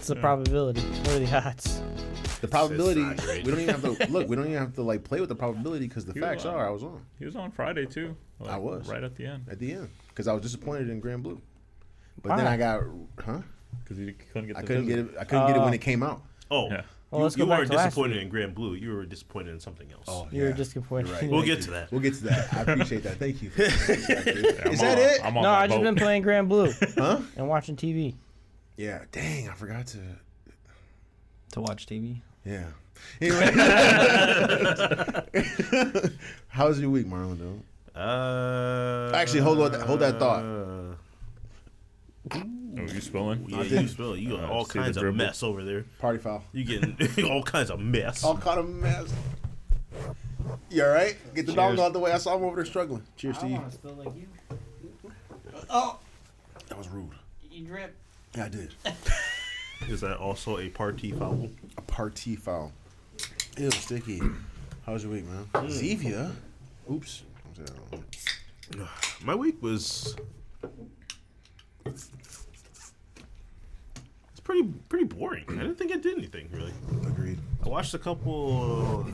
What's the probability? What are the odds? The probability. It's not great. We don't even have to look. We don't even have to like play with the probability because the facts are I was on He was on Friday too. Like, I was. right at the end at the end because I was disappointed in Grand Blue. But Why? then I got because he couldn't get. I the couldn't get visit. it. I couldn't get it when it came out. Oh, Yeah. Well, let's go you back weren't to last disappointed week. in Grand Blue. You were disappointed in something else. Oh, You were yeah. disappointed. You're right. We'll Thank get you. to that. We'll get to that. I appreciate that. Thank you. Yeah, Is I'm that on- it? I'm on No, that I just boat. been playing Grand Blue Huh? and watching TV. Yeah. Dang, I forgot to. To watch TV. Yeah. Anyway. How was your week, Marlon? Though. Actually, hold that thought. Oh, you spilling? Yeah, you spill it. You got all see the kinds of dribble. mess over there. Party foul. You getting all kinds of mess. All kind of mess. You all right? Get the dog out the way. I saw him over there struggling. Cheers to you. to spill like you. Oh, that was rude. You drip. Yeah, I did. Is that also a party foul? A party foul. Ew, sticky. How was your week, man? Zevia. Oops. My week was. It's pretty boring. I didn't think I did anything really. Agreed. I watched a couple.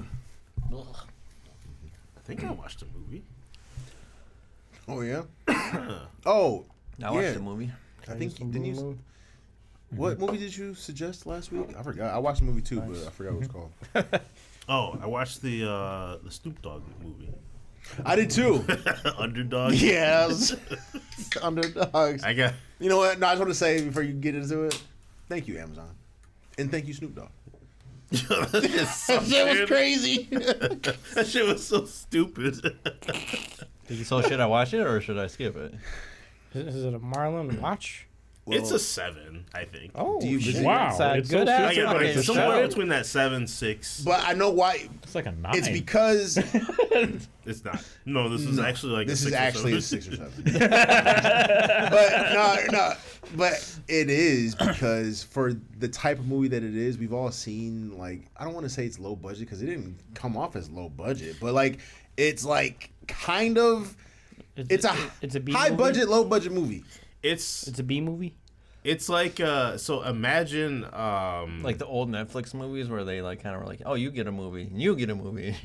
I think I watched a movie. Oh yeah. Oh, I watched yeah. the movie. I think didn't you? What movie did you suggest last week? I forgot. I watched the movie too, but I forgot what it's called. Oh, I watched the Snoop Dogg movie. I did too. Underdog. Yes. Underdogs. I got. You know what? No, I just want to say before you get into it, thank you, Amazon, and thank you, Snoop Dogg. That That was crazy. That shit was so stupid. So should I watch it or should I skip it? Is it a Marlon watch? It's a 7, I think. Oh, Do you shit. visit- Wow, It's a it's so good I ass. get fucking it's somewhere show. between that 7, 6. But I know why. It's like a 9. It's because It's not. No, this is actually like. this a is 6 or actually a 7. 6 or 7. But no. But it is because for the type of movie that it is, we've all seen like I don't want to say it's low budget because it didn't come off as low budget, but like it's like kind of it's a B high movie? budget, low budget movie. It's It's a B movie. it's like so imagine Like the old Netflix movies where they like kind of were like, oh, you get a movie, and you get a movie.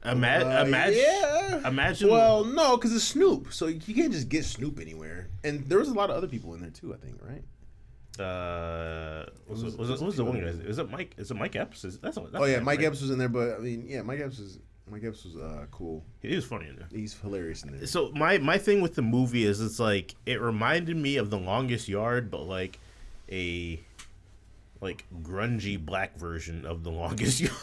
imagine Yeah. imagine Well, no, because it's Snoop, so you can't just get Snoop anywhere. And there was a lot of other people in there too, I think, right? was the one guy? Is it Mike? Is it Mike Epps? That's Oh yeah, him, Mike right? Epps was in there, but I mean, yeah, Mike Epps was cool. He was funny in there. He's hilarious in there. So my thing with the movie is it's like it reminded me of The Longest Yard, but like a grungy black version of The Longest Yard.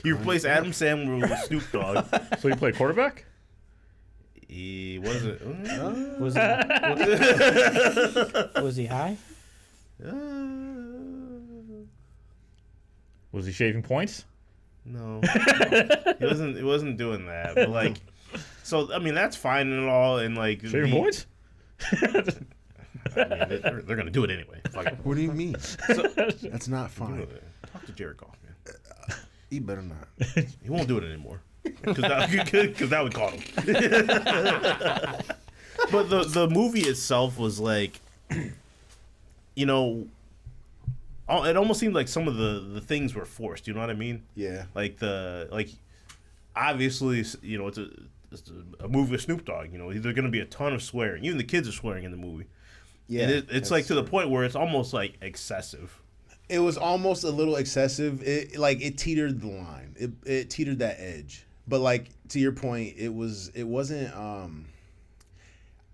You replace Adam Sandler with Snoop Dogg. So you play quarterback? He wasn't. Was he high? Was he shaving points? No, he wasn't doing that. But like, so I mean that's fine and all, and like Shaving points? I mean, they're gonna do it anyway. Fuck it. What do you mean? That's not fine. Talk to Jared Goff, man. He better not. He won't do it anymore because that would caught him. But the movie itself was like, you know, it almost seemed like some of the things were forced. You know what I mean? Yeah. Like obviously, you know, it's a movie with Snoop Dogg. You know, there's going to be a ton of swearing. Even the kids are swearing in the movie. Yeah. And it's like to the point where it's almost like excessive. It was almost a little excessive. It teetered the line. It teetered that edge. But like to your point, it wasn't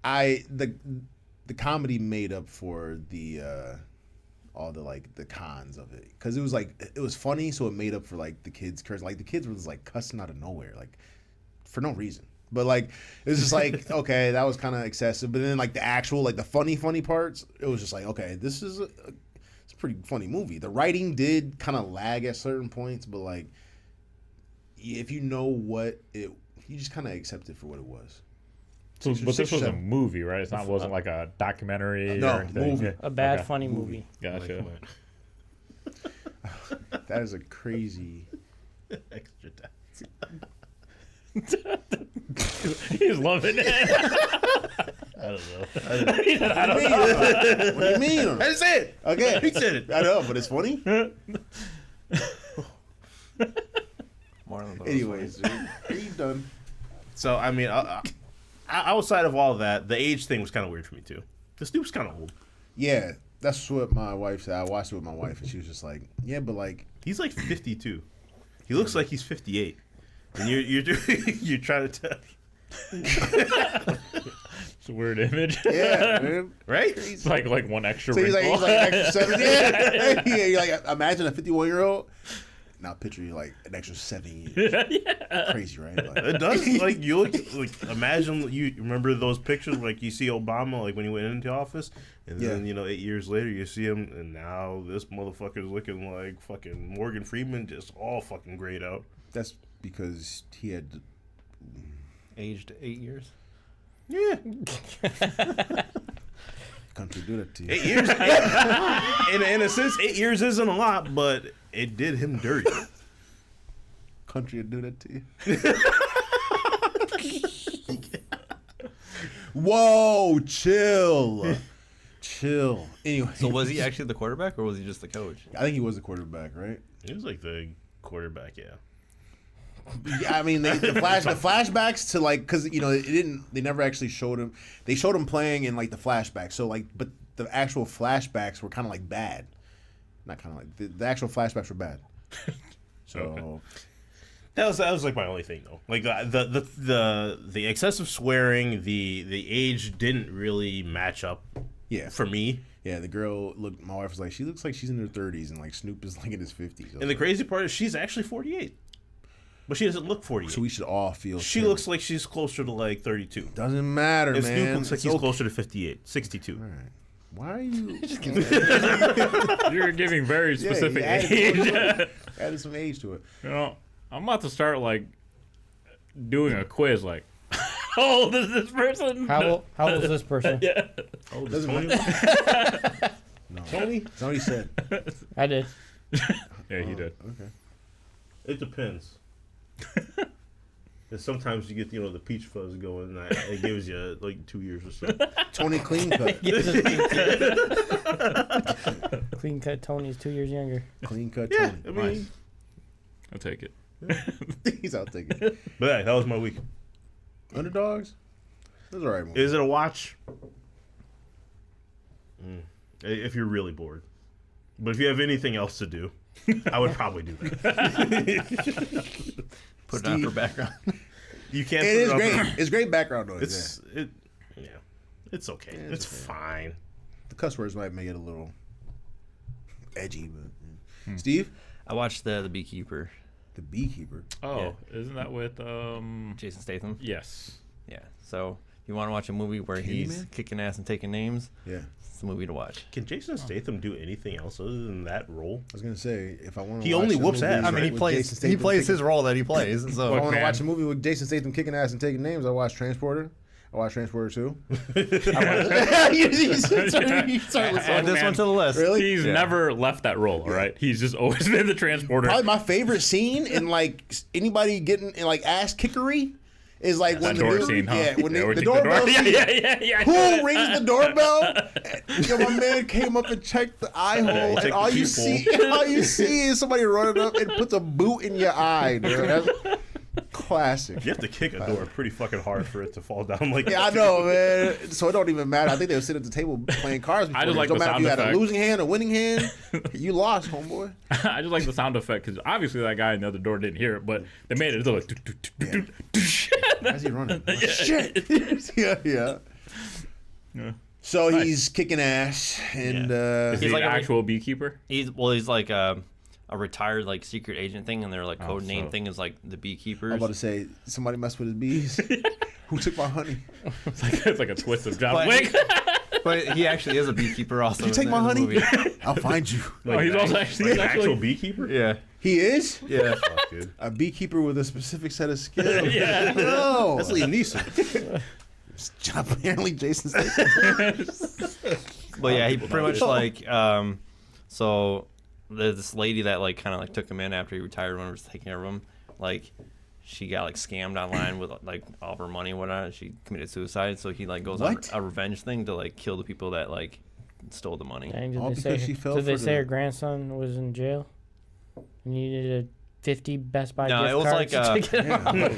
the comedy made up for the all the like the cons of it, because it was funny, so it made up for like the kids curse. Like the kids were just like cussing out of nowhere, like for no reason. But like it was just like okay, that was kind of excessive. But then like the actual like the funny parts, it was just like okay, this is it's a pretty funny movie. The writing did kind of lag at certain points, but like if you know what it, you just kind of accept it for what it was. So, but this was a 7. movie, right? It wasn't like a documentary No, or anything. movie. Yeah. A bad Okay. funny movie. Gotcha. That is a crazy. Extra time. He's loving it. don't know. He said, I don't know. What do you mean? I said it. Okay. He said it. I know, but it's funny. Marlon Brando. Anyways, dude, are you done? So I mean, outside of all of that, the age thing was kind of weird for me too. This dude was kind of old. Yeah, that's what my wife said. I watched it with my wife, and she was just like, "Yeah, but like, He's like 52. He looks like he's 58. And you're trying to tell, It's a weird image. yeah, man." right? It's like one extra So he's wrinkle. like extra 7. Yeah, yeah. You're like, imagine a 51-year-old. Now picture you like an extra 7 years. Crazy, right? Like, It does. Like you look like imagine you remember those pictures like you see Obama like when he went into office, and then 8 years later you see him, and now this motherfucker's looking like fucking Morgan Freeman, just all fucking grayed out. that's because he had. Aged 8 years. Yeah, Country do that to you. 8 years. In a sense, 8 years isn't a lot, but it did him dirty. Country would do that to you. Whoa, chill. Chill. Anyway. So was he actually the quarterback or was he just the coach? I think he was the quarterback, right? He was like the quarterback, yeah. Yeah, I mean, the flashbacks to like, because they never actually showed him. They showed him playing in like the flashbacks. So like, but the actual flashbacks were kind of like bad. Not kind of like the actual flashbacks were bad. So That was like my only thing though. Like the excessive swearing, the age didn't really match up yeah, for me. yeah. The girl looked. My wife was like, she looks like she's in her 30s, and like Snoop is like in his 50s. And the crazy part is she's actually 48. But she doesn't look 48. So we should all feel. She terrible. looks like she's closer to like 32. Doesn't matter, If man. Snoop looks like It's he's okay. closer to 58, 62. All right. Why are you? You're giving very specific yeah, age. Added some age to it. I'm about to start like doing a quiz. Like, how old is this person? How old is this person? Yeah. Oh, Doesn't Tony? No. Tony? That's what he said. I did. Yeah, he did. Okay. It depends. And sometimes you get the peach fuzz going. And it gives you like 2 years or so. Tony clean cut. Clean cut Tony's 2 years younger. Clean cut Yeah, Tony. I mean, I'll take it. He's out taking it. but yeah, that was my week. Underdogs. That's all right. Movie. Is it a watch? If you're really bored. But if you have anything else to do, I would probably do that. Put it on for background. You can't. It is put great. up- It's great background noise. It's it's okay. it's It's okay. fine. The cuss words might make it a little edgy, but Steve, I watched the Beekeeper. the beekeeper. Oh, isn't that with Jason Statham. Yes. Yeah. So if you want to watch a movie where he's Candyman? kicking ass and taking names, Yeah, it's the movie to watch. Can Jason Statham do anything else other than that role? I was gonna say if I want to. He only whoops ass, I mean, right? he plays his role that he plays. So If I Look, want to man. watch a movie with Jason Statham kicking ass and taking names, I watch Transporter. I watch Transporter 2. add this one to the list. Really? He's never left that role, all right? He's just always been the transporter. Probably my favorite scene in like anybody getting in like ass kickery is like when That the door dude, scene, huh? yeah, when where the you take doorbell. Yeah, scene. yeah. Who rings the doorbell? Yo, my man came up and checked the eye hole, checked and the all you peephole. see is somebody running up and puts a boot in your eye, dude. That's classic. You have to kick a door pretty fucking hard for it to fall down like Yeah, I that. know, man. So it don't even matter. I think they would sit at the table playing cards. Before. I just It like don't the matter if sound you had a effect. losing hand or winning hand. You lost, homeboy. I just like the sound effect because obviously that guy in the other door didn't hear it, but they made it like. How's he running? Oh, shit. yeah. Yeah. So he's kicking ass, and Is he He's the like a- actual beekeeper? He's like a retired like secret agent thing, and their like code name so- thing is like the Beekeepers. I'm about to say somebody messed with his bees. Who took my honey? It's like a twist of John But- Wick. But he actually is a beekeeper also. You take in my the honey? movie. I'll find you. Oh, he's also actually Like an actual beekeeper? Yeah. He is Yeah. Fuck, dude. a beekeeper with a specific set of skills. Yeah. No, That's Liam Neeson. apparently Jason Statham. But yeah, he pretty much like so there's this lady that like kind of like took him in after he retired when we was taking care of him. Like she got like scammed online with like all of her money and whatnot. She committed suicide, so he like goes What? on a revenge thing to like kill the people that like stole the money. Dang, All because she fell did they for say the- her grandson was in jail? And you needed a 50 Best Buy No, gift it was cards like, to get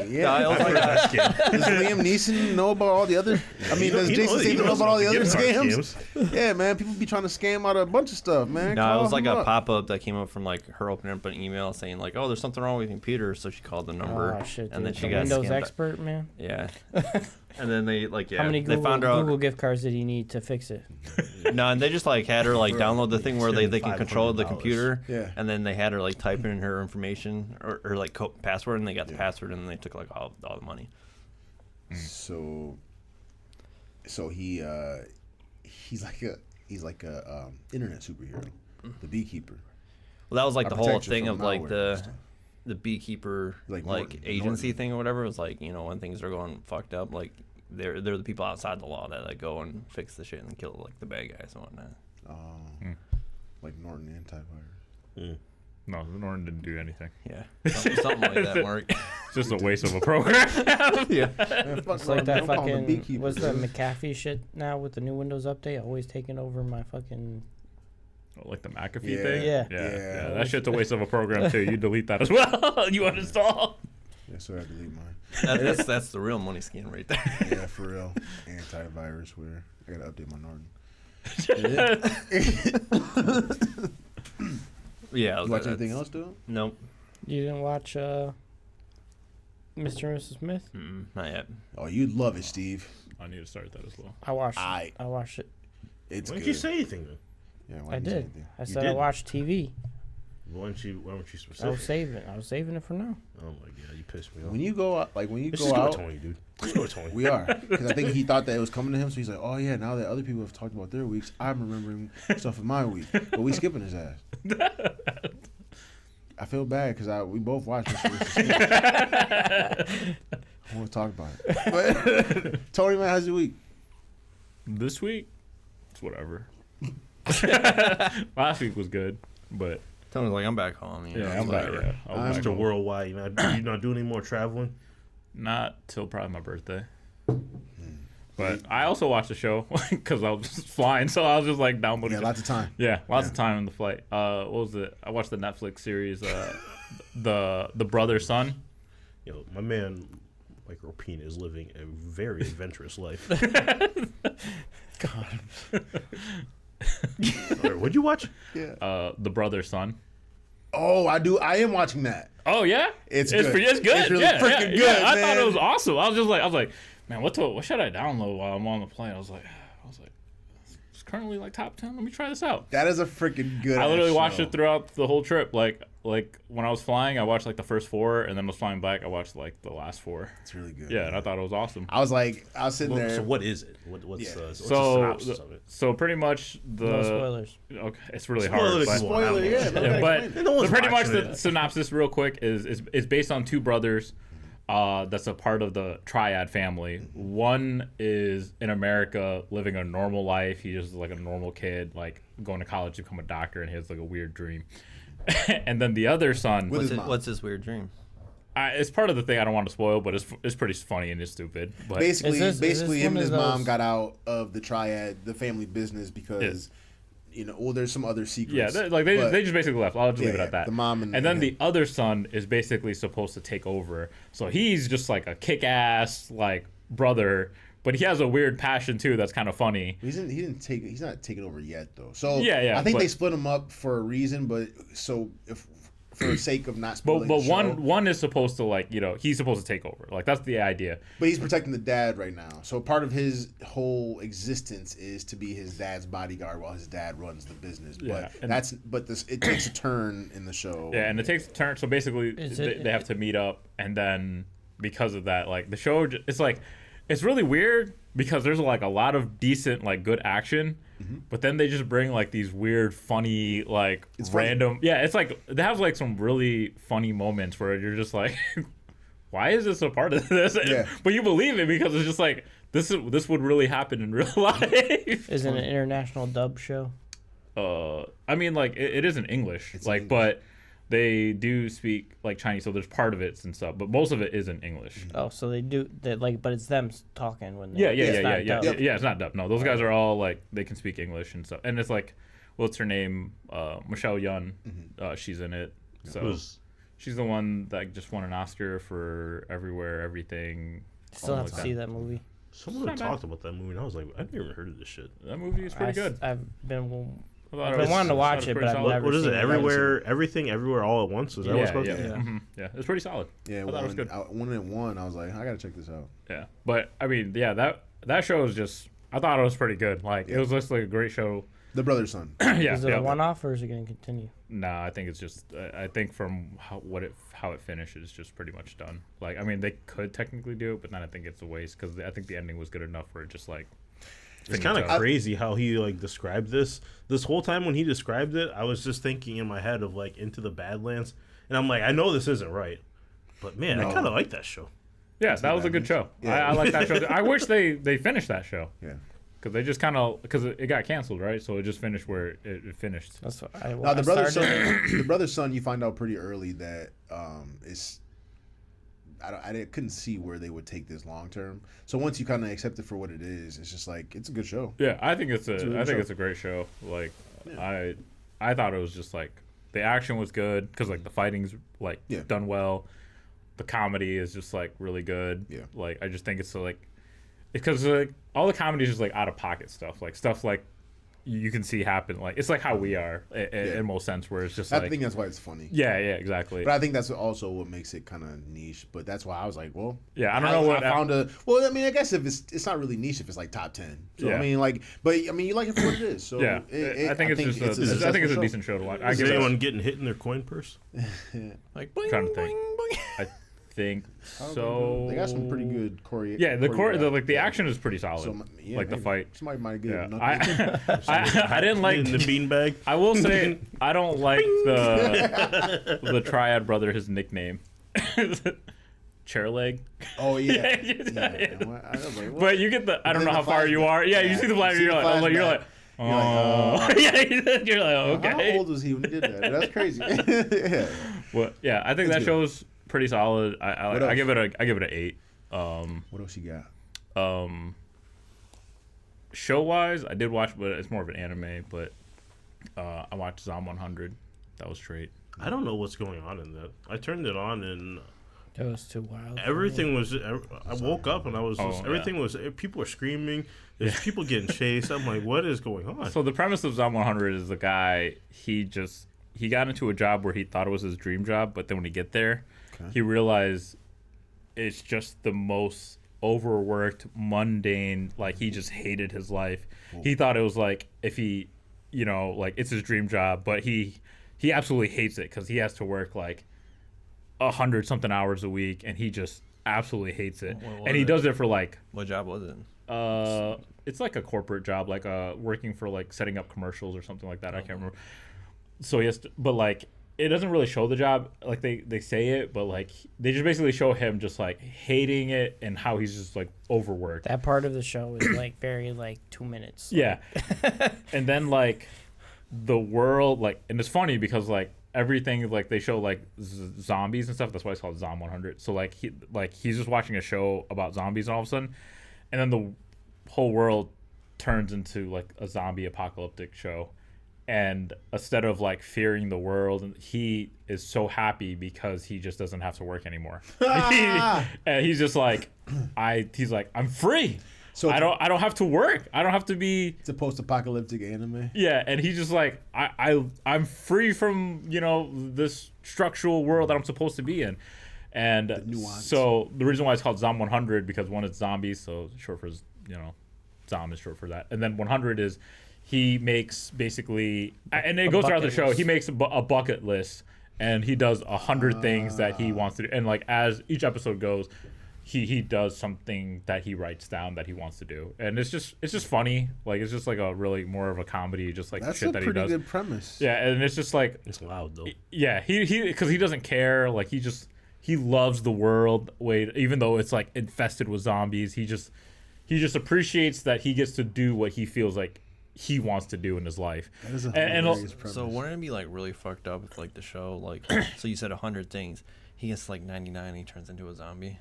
Yeah, Yeah, it was like Does Liam Neeson know about all the other? I mean, does Jason Statham know about all the other scams? Yeah, man, people be trying to scam out a bunch of stuff, man. No, Call it was like him a up. pop-up that came up from like her opening up an email saying like, "Oh, there's something wrong with your computer," so she called the number, Oh shit! and then dude. she The got Windows scammed. expert, man. Yeah, and then they like How many they found out Google gift cards did he need to fix it? no, and they just like had her like download the thing where they can control the $500. computer, Yeah. and then they had her like type in her information or like password, and they got the password, and then they took like all the money. So he's like a internet superhero, the beekeeper. Well, that was like I the whole protect you thing from of like malware and stuff. the beekeeper Like like Norton- agency Norton. thing or whatever. It was like, you know, when things are going fucked up, like they're the people outside the law that like go and fix the shit and kill like the bad guys and whatnot. Like Norton antivirus. No, Norton didn't do anything. Yeah, something like that, Mark. It's just a waste of a program. Yeah, It's like that Don't call him a fucking beekeeper, what's the dude. McAfee shit now with the new Windows update? Always taking over my fucking. Like the McAfee Yeah. thing? Yeah. Yeah. That shit's a waste of a program, too. You delete that as well. You uninstall. Yeah, so I delete mine. that's the real money scheme right there. Yeah, for real. Antivirus. Where I gotta update my Norton. Yeah, You watch anything else, dude? Nope, You didn't watch Mr. and Mrs. Smith? not yet. Oh, you'd love it, Steve. I need to start that as well. I watched. I- I watched it. It's Why good. didn't you say anything then? Yeah, why I didn't you say did. anything? I said I did? watched TV. Why weren't you I was specific? saving. I was saving it for now. Oh my god, you pissed me off. When you go out, like when you Let's go just go with out, Tony, dude. Let's go with Tony. we are because I think he thought that it was coming to him, so he's like, "Oh yeah, now that other people have talked about their weeks, I'm remembering stuff in my week." But we skipping his ass. I feel bad because we both watched this. I want to talk about it. But Tony, man, how's your week? This week, it's whatever. Last week was good, but Tony's like, I'm back home. You know, yeah, it's I'm back. whatever. Yeah, I'll I'm back Mr. home. Worldwide, you're not doing any more traveling. Not till probably my birthday. But I also watched the show because I was just flying, so I was just like downloading. Yeah, lots of time. Yeah, lots Yeah. of time on the flight. What was it? I watched the Netflix series, the brother son. Yo, my man, Mike Rapina, is living a very adventurous life. Alright, what'd you watch? The brother son. Oh, I do. I am watching that. Oh yeah, It's good. good. It's good. It's really yeah, freaking yeah, good, Yeah. I thought man. it was awesome. I was like, man, what should I download while I'm on the plane? I was like, it's currently like top 10. Let me try this out. That is a freaking good. I literally ass watched show. it throughout the whole trip. Like when I was flying, I watched like the first 4, and then was flying back, I watched like the last 4. It's really good. Yeah, and I thought it was awesome. I was sitting there. So what is it? What's Yeah. what's the So, synopsis of it? so pretty much the No spoilers. okay, it's really Spoiler hard. if But, you want. Spoiler, yeah. no, yeah, gotta but explain. No one's pretty much watching the it. synopsis, real quick, is based on 2 brothers. That's a part of the triad family. One is in America living a normal life. He's just like a normal kid, like going to college to become a doctor, and he has like a weird dream. And then the other son, With his mom. What's his weird dream? it's part of the thing I don't want to spoil, but it's pretty funny and it's stupid. But basically, Is this him one and of his mom those- got out of the triad, the family business, because there's some other secrets. yeah, they but- just basically left. I'll just leave it yeah, at that. the mom and then him. the other son is basically supposed to take over. So he's just like a kick-ass like brother, but he has a weird passion too that's kind of funny. He's not taking over yet though. So Yeah, I think but- they split him up for a reason, but so if for the sake of not But spoiling the show, one is supposed to like, he's supposed to take over. Like that's the idea. but he's protecting the dad right now. So part of his whole existence is to be his dad's bodyguard while his dad runs the business. Yeah, But it takes a turn in the show. Yeah, and it takes a turn. So basically, Is they, it- they have to meet up, and then because of that, like the show, it's like it's really weird because there's like a lot of decent, like good action, but then they just bring like these weird, funny, like It's funny. random. Yeah, it's like they have like some really funny moments where you're just like, why is this a part of this? Yeah. But you believe it because it's just like this would really happen in real life. Is it an international dub show? I mean, like it is in English, It's like, in but They do speak like Chinese, so there's part of it and stuff, but most of it is in English. Oh, so they do that, like, but it's them talking when they. Yeah, it's not dubbed. yeah. It's not dubbed. No, those guys are all like they can speak English and stuff. And it's like, what's her name? Michelle Yeoh. She's in it. So Who's- she's the one that just won an Oscar for Everywhere, Everything. Still have something to like see that. that movie. Someone not bad. talked about that movie, and I was like, I've never heard of this shit. That movie is pretty good. I've been I thought I've it been was- wanting to I thought watch was it, pretty but I've solid. never What is seen it? it. Everywhere, everything, everywhere, all at once. Is that what it's Yeah, called? yeah, Yeah. yeah. It's pretty solid. Yeah, I thought it was good. when it won, I was like, I gotta check this out. Yeah, but I mean, yeah, that show is just. I thought it was pretty good. Like it was just like a great show. The brother's son. Yeah, Is it yeah. a one-off or is it going to continue? No, I think it's just. I think from how it finished, it's just pretty much done. Like, I mean, they could technically do it, but then I think it's a waste because I think the ending was good enough where it just like. It's kind of finito. crazy how he like described this. This whole time when he described it, I was just thinking in my head of like Into the Badlands, and I'm like, I know this isn't right, but man, I No. kind of like that show. Yeah, that was a good show. Yeah. I like that show. I wish they finished that show Yeah. because they just kind of because it got canceled, right? So it just finished where it finished. That's what I Now the I brother's started- son, the brother's son, you find out pretty early that it's. I couldn't see where they would take this long term. So once you kind of accept it for what it is, it's just like it's a good show. Yeah, I think it's a good I think show. it's a great show. Like I thought it was just like the action was good because like the fighting's like Yeah. done well. The comedy is just like really good. Yeah. Like I just think it's like because like all the comedy is just like out of pocket stuff like you can see happen like it's like how we are in most sense where it's just I like think that's why it's funny. yeah exactly. But I think that's also what makes it kind of niche. But that's why I was like, well, Yeah, I don't know what- I found a. Well, I mean, I guess if it's not really niche if it's like top 10. So Yeah. I mean, like, but I mean, you like it for what it is. So yeah, I think it's just I think it's successful a show. decent show to watch. I Is give it a- anyone getting hit in their coin purse? Like boing, Trying to boing, think. boing. I think so. They got some pretty good choreo. Yeah, the choreograph. action is pretty solid. So, yeah, like the maybe. fight. Somebody might get Yeah, knuckles. I didn't like. in the beanbag. I will say I don't like the Triad brother. His nickname, Chairleg. Oh yeah. Yeah. I was like, what? But you get the. I don't then know how the far you flashback. are. Yeah, you Yeah, see the you flashback. see You're the like, oh, you're like, flashback. oh, yeah. You're like, okay. How old was he when he did that? That's crazy. Yeah. Well, yeah, I think It's that good. show's pretty solid. I What give else? it a 8. What else you got? Show wise, I did watch, but it's more of an anime. But I watched Zom 100. That was straight. I don't know what's going on in that. I turned it on and That was too wild. everything was. I woke up and I was. Just, yeah. everything was. People were screaming. There's people getting chased. I'm like, what is going on? So the premise of Zom 100 is the guy. He got into a job where he thought it was his dream job, but then when he get there, he realized it's just the most overworked, mundane. Like he just hated his life. He thought it was like if he, like it's his dream job, but he absolutely hates it because he has to work like 100-something hours a week, and he just absolutely hates it. What And he was does it for like What job was it? it's like a corporate job, like working for like setting up commercials or something like that. I can't remember. So he has to, but like it doesn't really show the job. Like they say it, but like they just basically show him just like hating it and how he's just like overworked. That part of the show is like very like 2 minutes. Yeah. And then like the world, like, and it's funny because like everything, like they show like zombies and stuff. That's why it's called Zom 100. So like he's just watching a show about zombies, and all of a sudden, and then the whole world turns into like a zombie apocalyptic show. And instead of like fearing the world, he is so happy because he just doesn't have to work anymore. And he's just like, he's like, I'm free. So I don't have to work. I don't have to be. It's a post-apocalyptic anime. Yeah, and he's just like, I'm free from this structural world that I'm supposed to be in. And nuance. so the reason why it's called Zom 100 because one, it's zombies, so short for Zom is short for that, and then 100 is he makes basically, and it goes throughout the bucket show. list. He makes a bucket list, and he does 100 things that he wants to do, and like as each episode goes, he does something that he writes down that he wants to do, and it's just funny. Like it's just like a really more of a comedy, just like That's shit a that he pretty does. good premise. Yeah, and it's just like It's loud though. yeah, he because he doesn't care. Like he loves the world. Even though it's like infested with zombies, he just appreciates that he gets to do what he feels like he wants to do in his life. That is a And hilarious premise. So wouldn't it be like really fucked up with like the show? Like, so you said 100 things. He gets like 99 and he turns into a zombie.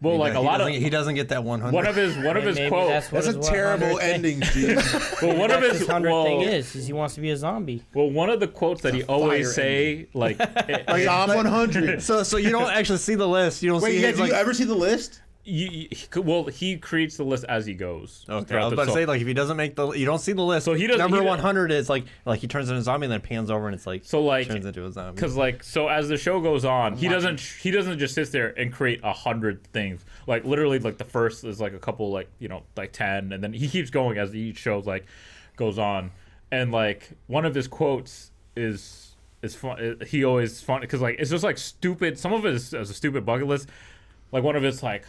Well, like a lot of he doesn't get that 100. one of his Maybe quotes. that's That's a terrible ending, dude. Well, one of That's his his 100 thing well, is he wants to be a zombie. well, one of the quotes that It's he a always fire say, like, Like, I'm 100. So you don't actually see the list. You don't Wait, see. yeah, his, do like, you ever see the list? he creates the list as he goes. Okay, I throughout was the- about to so- say like if he doesn't make the, you don't see the list. So he doesn't- Number he doesn't- 100 is like he turns into a zombie and then pans over and it's like So like, turns into a zombie. because like, so as the show goes on, he doesn't just sit there and create 100 things. Like literally, like the first is like a couple, like like 10, and then he keeps going as each show like goes on. And like one of his quotes is fun. He always fun because like it's just like stupid. Some of it is a stupid bucket list. Like one of it's like,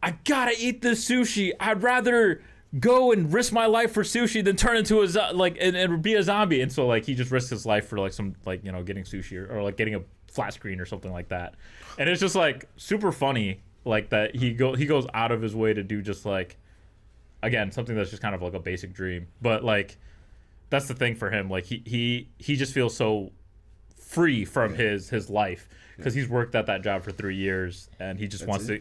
I gotta eat this sushi. I'd rather go and risk my life for sushi than turn into and be a zombie. And so like he just risks his life for like some like getting sushi or like getting a flat screen or something like that. And it's just like super funny like that he goes out of his way to do just like, again, something that's just kind of like a basic dream. But like that's the thing for him. Like he just feels so free from his life because he's worked at that job for 3 years and he just wants to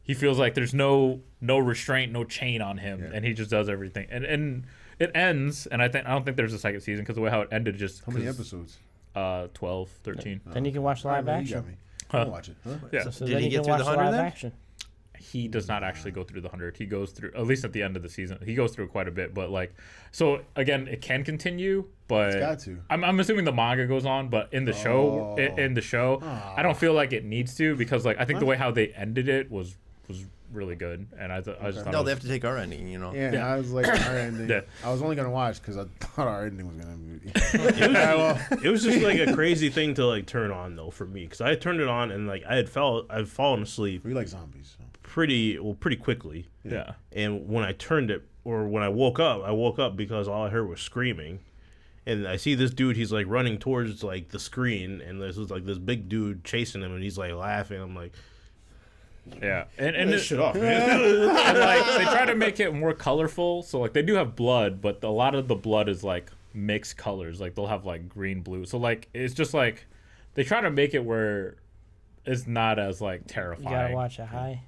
he feels like there's no restraint, no chain on him, and he just does everything. And it ends, and I don't think there's a second season because the way how it ended just How many episodes? 12, 13. Then you can watch All right, live man, you got action. me. I'll watch it. Huh? Yeah. So Did then he you get can through watch the the 100 live then? action. He does not actually go through the 100. He goes through, at least at the end of the season, he goes through quite a bit. But like, so again, it can continue, but It's got to. I'm assuming the manga goes on, but in the show, I don't feel like it needs to because like I think the way how they ended it was really good, and I just thought No, it they was, have to take our ending. Yeah, Yeah. I was like, our ending. Yeah. I was only gonna watch because I thought our ending was gonna be. It was just like a crazy thing to like turn on though for me because I turned it on and like I'd fallen asleep We like zombies. So. pretty quickly. yeah. And when I turned it, or when I woke up because all I heard was screaming. And I see this dude, he's like running towards like the screen, and there's like this big dude chasing him, and he's like laughing. I'm like, Yeah, and this it, shit off, man. and like they try to make it more colorful. So like they do have blood, but a lot of the blood is like mixed colors. Like they'll have like green, blue. So like it's just like they try to make it where it's not as like You terrifying. gotta watch it high.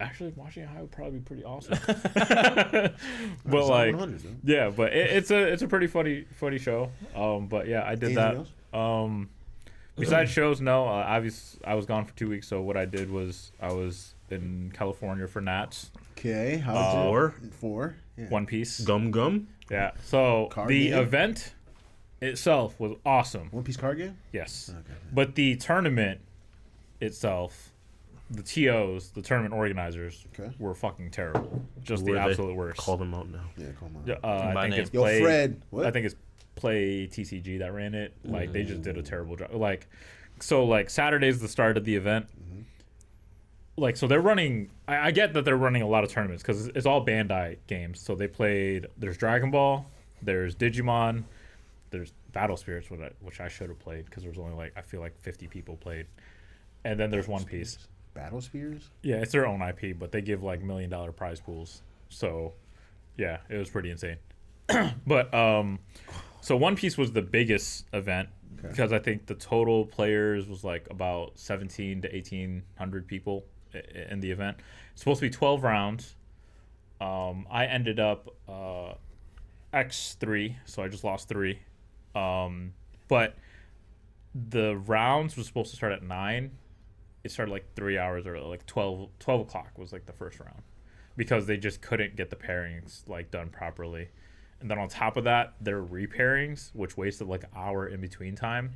Actually, watching it high would probably be pretty awesome. But like, 100, though. yeah, but it's a pretty funny show. But yeah, I did Anything that. else? Besides shows, no. Obviously, I was gone for 2 weeks. So what I did was I was in California for Nats, Okay, how's Four? it? 4. Yeah. One Piece. Gum. Yeah. So Card the game? event itself was awesome. One Piece card game. Yes. Okay. But the tournament itself, the TOs, the tournament organizers, Okay. were fucking terrible. Just Were the they? absolute worst. Call them out now. Yeah, come on. Yeah, I By think name. it's Yo, Play. Fred. What? I think it's Play TCG that ran it. Like they just did a terrible job. Like, so like Saturday's the start of the event. Like so they're running. I get that they're running a lot of tournaments because it's all Bandai games. So they played. There's Dragon Ball. There's Digimon. There's Battle Spirits, which I should have played because there was only like I feel like 50 people played. And then there's One Piece. Battle Spears. Yeah, it's their own IP, but they give like $1 million prize pools. So, yeah, it was pretty insane. But so One Piece was the biggest event because I think the total players was like about 17 to 1800 people in the event. It's supposed to be 12 rounds. I ended up X3, so I just lost 3. But the rounds was supposed to start at 9. It started like 3 hours early, like 12 o'clock was like the first round because they just couldn't get the pairings like done properly. And then on top of that, there were repairings, which wasted like an hour in between time.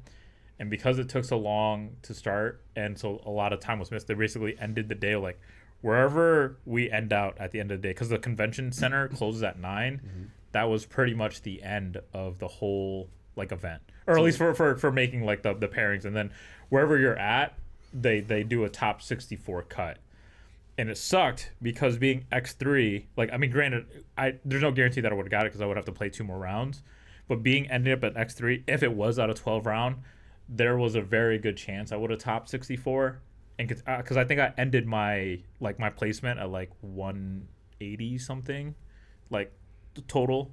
And because it took so long to start and so a lot of time was missed, they basically ended the day like wherever we end out at the end of the day, because the convention center closes at 9. That was pretty much the end of the whole like event, or at least for making like the pairings. And then wherever you're at, they do a top 64 cut. And it sucked because being X3, like, I mean, granted, there's no guarantee that I would have got it because I would have to play 2 more rounds. But being ended up at X3, if it was out of 12 round, there was a very good chance I would have topped 64. And because I think I ended my placement at like 180 something. like total.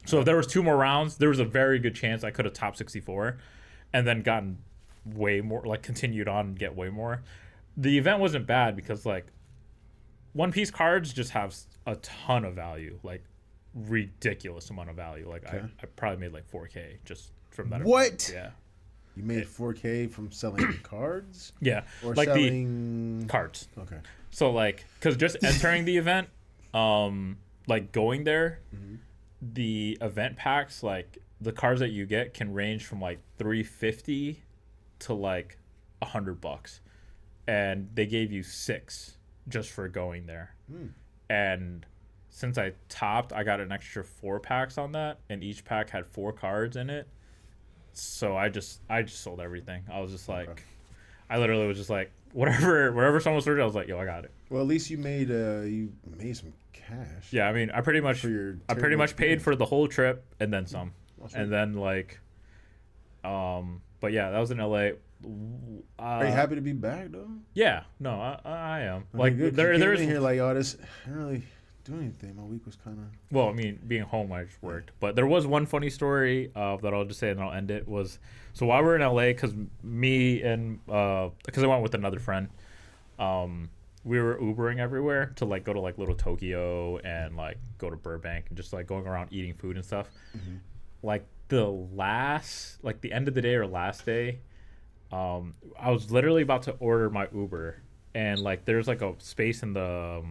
So if there was 2 more rounds, there was a very good chance I could have topped 64, and then gotten way more, like continued on and get way more. The event wasn't bad because like One Piece cards just have a ton of value, like ridiculous amount of value. Like Okay. I probably made like 4K just from that. What? Event. Yeah. You made 4K from selling cards Yeah. or like selling the cards. Okay. So like, cause just entering the event, like going there, the event packs, like the cards that you get can range from like $350 to like $100, and they gave you 6 just for going there. And since I topped, I got an extra 4 packs on that, and each pack had 4 cards in it. So I just sold everything. I was just like, Okay. I literally was just like, wherever someone was searching, I was like, yo, I got it. Well, at least you made some cash. Yeah, I mean, I pretty much For your paid for the whole trip and then some, That's and right. then like, but yeah, that was in LA. Are you happy to be back though? Yeah, no, I am. Okay, Like good, 'cause there, you came there's in here like, oh, this I didn't really do anything. My week was kind of. well, I mean, being home, I just worked. But there was one funny story that I'll just say and I'll end it. Was so while we were in LA, because me and because I went with another friend, we were Ubering everywhere to like go to like Little Tokyo and like go to Burbank and just like going around eating food and stuff. Like the end of the day or last day, I was literally about to order my Uber, and like there's like a space in the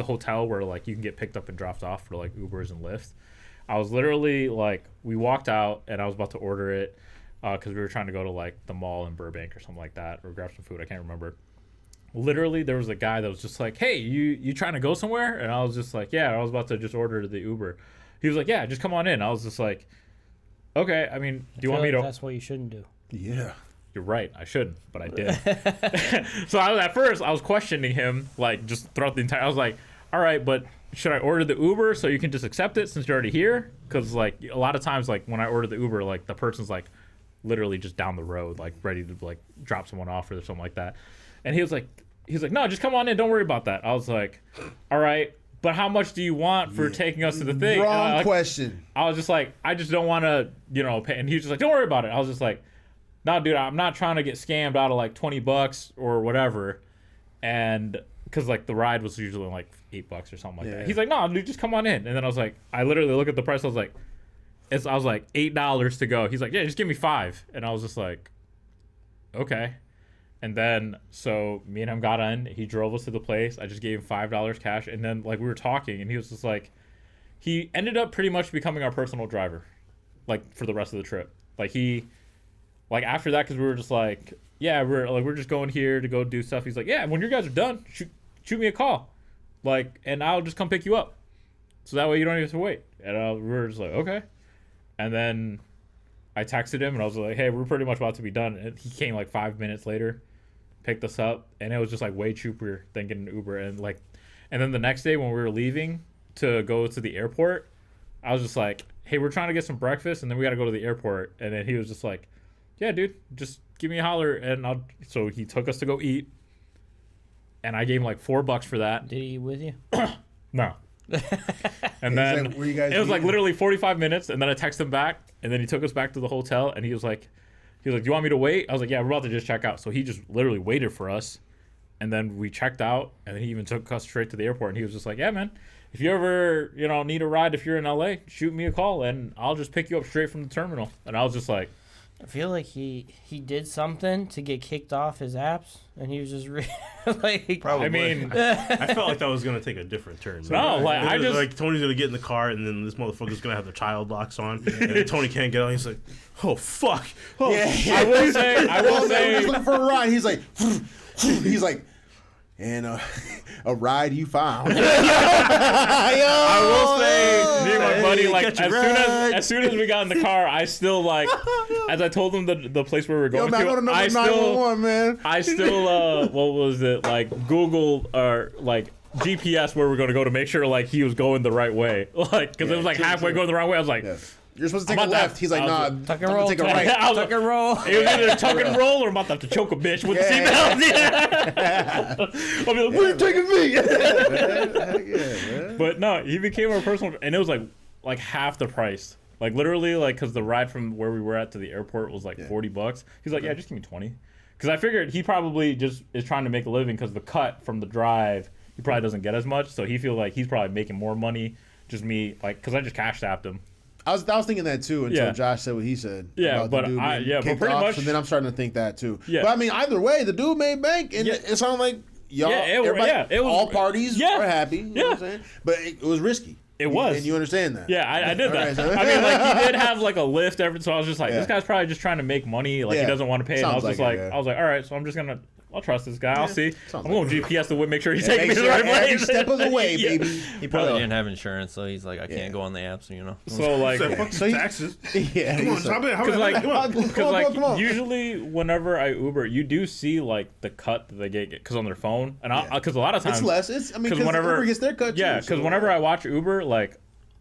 hotel where like you can get picked up and dropped off for like Ubers and Lyfts. I was literally like, we walked out and I was about to order it because we were trying to go to like the mall in Burbank or something like that, or grab some food. I can't remember. Literally, there was a guy that was just like, "Hey, you trying to go somewhere?" And I was just like, "Yeah." I was about to just order the Uber. He was like, "Yeah, just come on in." I was just like, "Okay." I mean, do you want me to? That's what you shouldn't do. Yeah. You're right. I shouldn't, but I did. So at first I was questioning him, like just throughout the entire. I was like, "All right, but should I order the Uber so you can just accept it since you're already here?" Because like a lot of times, like when I order the Uber, like the person's like literally just down the road, like ready to like drop someone off or something like that. And he was like, "No, just come on in. Don't worry about that." I was like, "All right, but how much do you want for taking us to the thing?" Wrong question. I was just like, "I just don't want to, pay." And he was just like, "Don't worry about it." I was just like, "No, dude, I'm not trying to get scammed out of like $20 or whatever." And because like the ride was usually like $8 or something like Yeah. that. He's like, "No, dude, just come on in." And then I was like, I literally look at the price. I was like, I was like $8 to go. He's like, "Yeah, just give me 5." And I was just like, okay. And then so me and him got in. He drove us to the place. I just gave him $5 cash. And then like we were talking, and he was just like, he ended up pretty much becoming our personal driver, like for the rest of the trip. Like after that, because we were just like, yeah, we're just going here to go do stuff. He's like, yeah, when you guys are done, shoot me a call, like, and I'll just come pick you up, so that way you don't even have to wait. And we were just like, okay. And then I texted him and I was like, hey, we're pretty much about to be done. And he came like 5 minutes later, picked us up, and it was just like way cheaper than getting an Uber. And then the next day when we were leaving to go to the airport, I was just like, hey, we're trying to get some breakfast and then we got to go to the airport. And then he was just like, yeah, dude, just give me a holler. And so he took us to go eat, and I gave him like $4 for that. Did he eat with you? No. And He's then like, "Where you guys it was like eating?" literally 45 minutes, and then I texted him back, and then he took us back to the hotel, and he was like, do you want me to wait? I was like, yeah, we're about to just check out. So he just literally waited for us, and then we checked out, and then he even took us straight to the airport, and he was just like, yeah, man, if you ever need a ride, if you're in LA, shoot me a call, and I'll just pick you up straight from the terminal. And I was just like, I feel like he did something to get kicked off his apps, and he was just like, Probably. I mean, I felt like that was gonna take a different turn. No, like, I It was just- like Tony's gonna get in the car, and then this motherfucker's gonna have the child locks on, and then Tony can't get on. He's like, "Oh fuck! Oh Yeah. shit!" I will say, We're just looking for a ride. He's like, and a ride you found. I will say, me and my Hey, buddy, like, catch a ride. as soon as we got in the car, I still, like, as I told him the place where we were Yo, going man, I want to know I the still, 911, man. I still, what was it, like, Google, or, like, GPS where we're going to go to make sure, like, he was going the right way. Like, because it was, like, halfway going the wrong way. I was like, Yes. You're supposed to I'm take a about to left. He's like, nah, Tuck I'm and roll. gonna take a right. Tuck and roll. It was either tuck and roll or I'm about to have to choke a bitch with the seatbelt. Yeah. I'll be like, where are you taking me? Heck yeah, man. But no, he became our personal, and it was like half the price. Like literally, like because the ride from where we were at to the airport was like $40. He's like, yeah, just give me 20. Because I figured he probably just is trying to make a living because the cut from the drive, he probably doesn't get as much. So he feels like he's probably making more money. Just me, like, because I just cash tapped him. I was thinking that too until Yeah. Josh said what he said. Yeah, about the but dude I- being yeah, but kicked pretty off, much- And then I'm starting to think that too. Yeah. But I mean, either way, the dude made bank, and Yeah. it sounded like y'all, Yeah, it was- all parties yeah. were happy. You know what I'm saying? But it was risky. It was. and you understand that. Yeah, I did that. Alright, so- I mean, like he did have like a lift every, so I was just like, Yeah. this guy's probably just trying to make money. Like Yeah. he doesn't want to pay. And I was Sounds just like like, it, yeah. I was like, all right, so I'm just gonna. I'll trust this guy. I'll see. Sounds I'm going like GPS to make sure he's Yeah, taking me make to the sure right every place. step of the way, Yeah. baby. He probably But, didn't have insurance, so he's like, I Yeah. can't go on the apps, you know. So like, Said, fuck So the you- taxes. Yeah, Come on, he's stop like- it. How Because about like, come on. Come on. usually whenever I Uber, you do see like the cut that they get because on their phone, and Yeah. because a lot of times It's less. It's I mean, 'cause because whenever- Uber gets their cut. yeah, too, because so- whenever I watch Uber, like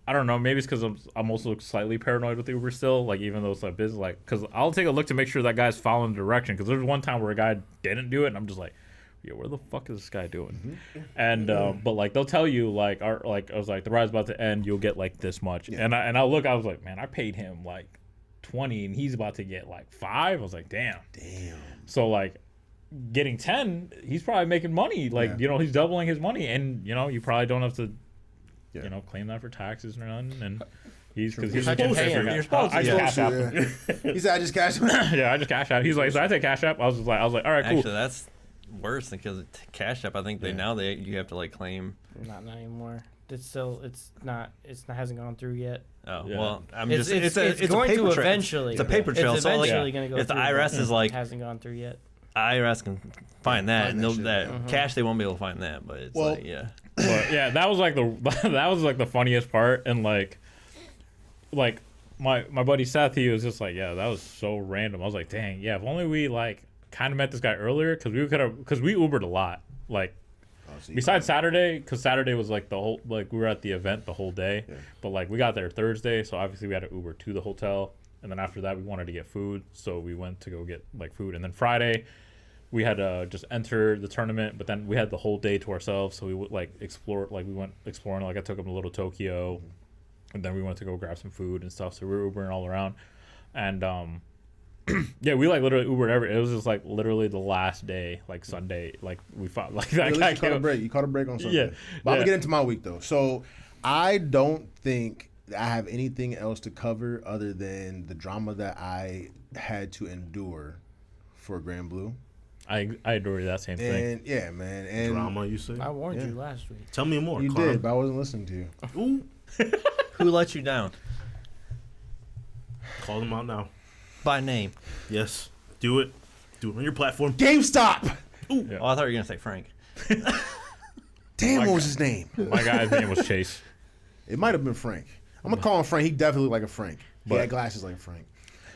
I don't know, maybe it's because I'm also slightly paranoid with Uber still, like even though it's like business, like because I'll take a look to make sure that guy's following the direction. Because there's one time where a guy didn't do it, and I'm just like, yo, where the fuck is this guy doing? And but like they'll tell you like I was like the ride's about to end, you'll get like this much, and I look, I was like, man, I paid him like 20, and he's about to get like 5. I was like, damn. So like getting 10, he's probably making money. Like Yeah. you know, he's doubling his money, and you know, you probably don't have to, Yeah. you know, claim that for taxes or nothing. And he's because he's You're supposed to. You're supposed to. I just cash app Yeah. him. He said, "I just cashed." Yeah, I just cash app. He's like, so I take cash app. I was like, all right, cool. Actually, that's worse because Cash App. I think you have to like claim. Not anymore. It's not hasn't gone through yet. Oh Yeah. well, I'm It's just going a to paper trail. eventually. It's a paper trail. It's So like, eventually going to go if the through, IRS but is like it hasn't gone through yet. IRS can find that, Find and that they'll shit, that yeah. cash they won't be able to find that. But it's Well- like yeah. But yeah, that was like the funniest part, and like my buddy Seth, he was just like, yeah, that was so random. I was like, dang, yeah, if only we like kind of met this guy earlier, because we Ubered a lot, like besides Saturday, because Saturday was like the whole, like we were at the event the whole day, but like we got there Thursday, so obviously we had to Uber to the hotel, and then after that we wanted to get food, so we went to go get like food, and then Friday we had to just enter the tournament, but then we had the whole day to ourselves, so we would like explore, like we went exploring, like I took him to Little Tokyo, and then we went to go grab some food and stuff, so we were Ubering all around, and yeah, we like literally Ubered it was just like literally the last day, like Sunday, like we fought like that At guy least you caught a came, break. You caught a break on Sunday. Yeah. But I'm Yeah. gonna get into my week though. So I don't think I have anything else to cover other than the drama that I had to endure for Grand Blue. I adore that same thing. And yeah, man. And Drama, you say? I warned Yeah. you last week. Tell me more. you Carl. did, but I wasn't listening to you. Ooh. Who let you down? Call them out now. By name. Yes. Do it. Do it on your platform. GameStop. Oh, I thought you were gonna say Frank. Damn, what was his name? My guy's name was Chase. It might have been Frank. I'm gonna call him Frank. He definitely looked like a Frank. He But- had glasses like Frank.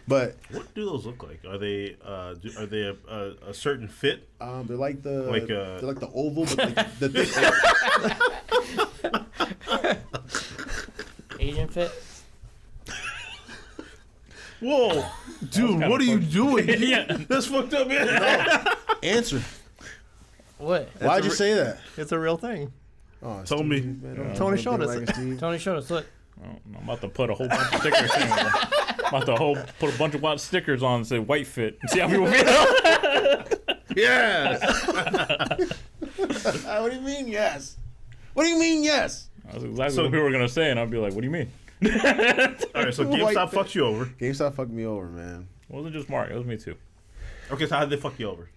But What do those look like? Are they a certain fit? they're like the Like, they're like the oval, but like the thick oval. Asian fit. Whoa, dude! What are you doing? Yeah. That's fucked up, man. Answer. What? Why'd you say that? It's a real thing. Oh, Tell me. man, don't Tony do showed Big us Wagon Steve. Tony showed us. Look. I'm about to put a whole bunch of stickers in. About to put a bunch of white stickers on and say white fit and see how people feel. Yes. What do you mean yes? What do you mean yes? That's exactly So- what people were gonna say, and I'd be like, "What do you mean?" All right. So White GameStop fit. fucks you over. GameStop fucked me over, man. It wasn't just Mark; it was me too. Okay. So how did they fuck you over?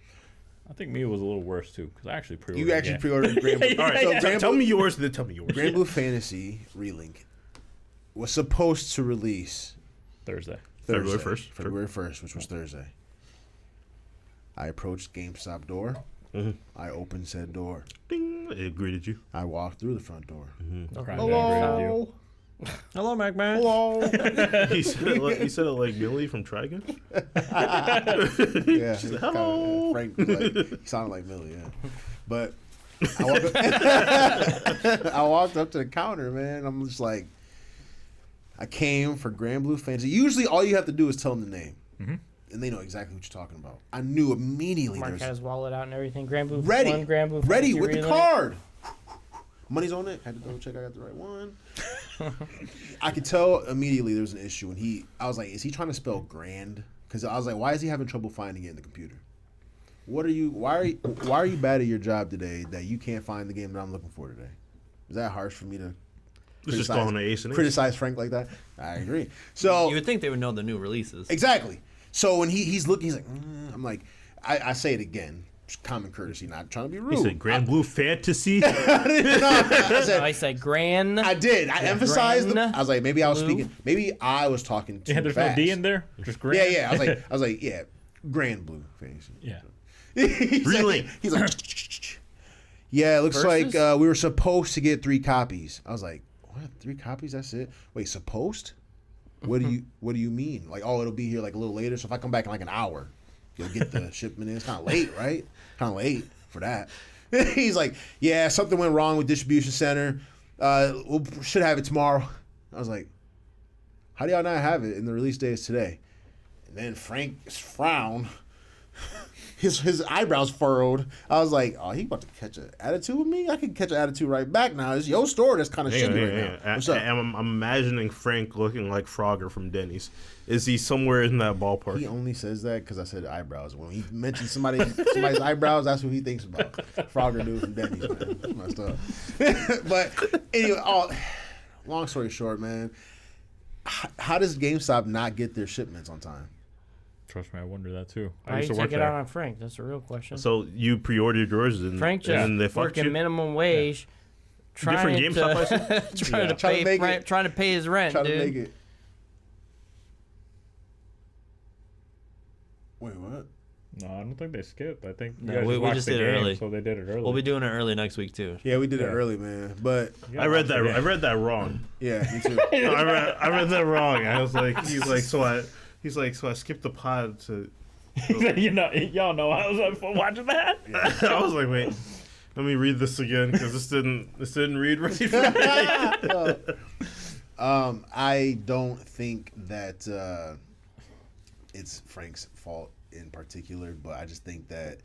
I think me was a little worse too, because I actually pre-ordered. You actually it. pre-ordered Grand Blue. All right. So So Grand tell Blue, me yours, and then tell me yours. Grand Blue Fantasy Relink was supposed to release Thursday. February Thursday, 1st. February 1st, which was Thursday. I approached GameStop door. Mhm. I opened said door. Ding. It greeted you. I walked through the front door. Crying down you. Hello, Mac Man. Hello. He said it like Millie from Trigun. Yeah. She's like, "Hello." Frank, like, he sounded like Millie, yeah. But I walked up to the counter, man. I'm just like, I came for Grand Blue Fantasy. Usually, all you have to do is tell them the name, Mm-hmm. and they know exactly what you're talking about. I knew immediately. Mark There's had his wallet out and everything. Grand Blue ready, one, Grand Blue ready Fantasy with the Relay. card. Money's on it. Had to double check I got the right one. I could tell immediately there was an issue, and I was like, is he trying to spell grand? Because I was like, why is he having trouble finding it in the computer? Why are you bad at your job today that you can't find the game that I'm looking for today? Is that harsh for me to Let's just go on an ace and ace. criticize Frank like that? I agree. So You would think they would know the new releases. exactly. So when he's looking, he's like, I'm like, I say it again. Just common courtesy, not trying to be rude. He said Grand Blue Fantasy. I said, I said Grand. I did. I emphasized. Grand I was like, maybe I was Blue. speaking. Maybe I was talking too Yeah, there's fast. no D in there. Just grand. Yeah. I was like, yeah, Grand Blue Fantasy. Yeah. Really? He's like, yeah, it looks Versus? like we were supposed to get 3 copies. I was like, what? 3 copies? That's it? Wait, supposed? What do you mean? Like, oh, it'll be here like a little later. So if I come back in like an hour, you'll get the shipment in. It's kind of late, right? Kind of late for that. He's like, yeah, something went wrong with distribution center. We should have it tomorrow. I was like, how do y'all not have it? And the release day is today. And then Frank's frown, his eyebrows furrowed. I was like, oh, he about to catch an attitude with me? I can catch an attitude right back now. It's your store that's kind of shitty right now. What's up? I'm imagining Frank looking like Frogger from Denny's. Is he somewhere in that ballpark? He only says that because I said eyebrows. When he mentions somebody's eyebrows, that's who he thinks about. Frogger dude from Denny's, man. That's messed up. But anyway, long story short, man, how does GameStop not get their shipments on time? Trust me, I wonder that too. I Why you used to work take it out there. on Frank? That's a real question. So you pre-ordered yours and Frank and then they just fucked working you? minimum wage, trying GameStop to trying to Trying to pay make it. trying to pay his rent, Try dude. to make it. Wait, what? No, I don't think they skipped. I think No, you guys we watched just the did it game, early. so they did it early. We'll be doing it early next week too. Yeah, we did it Yeah. early, man. But You gotta I read watch that. the I game. read that wrong. yeah, me too. No, I read that wrong. I was like, so I skipped the pod to. y'all know I was watching that. I was like, wait, let me read this again because this didn't read right for me. I don't think that it's Frank's fault in particular, but I just think that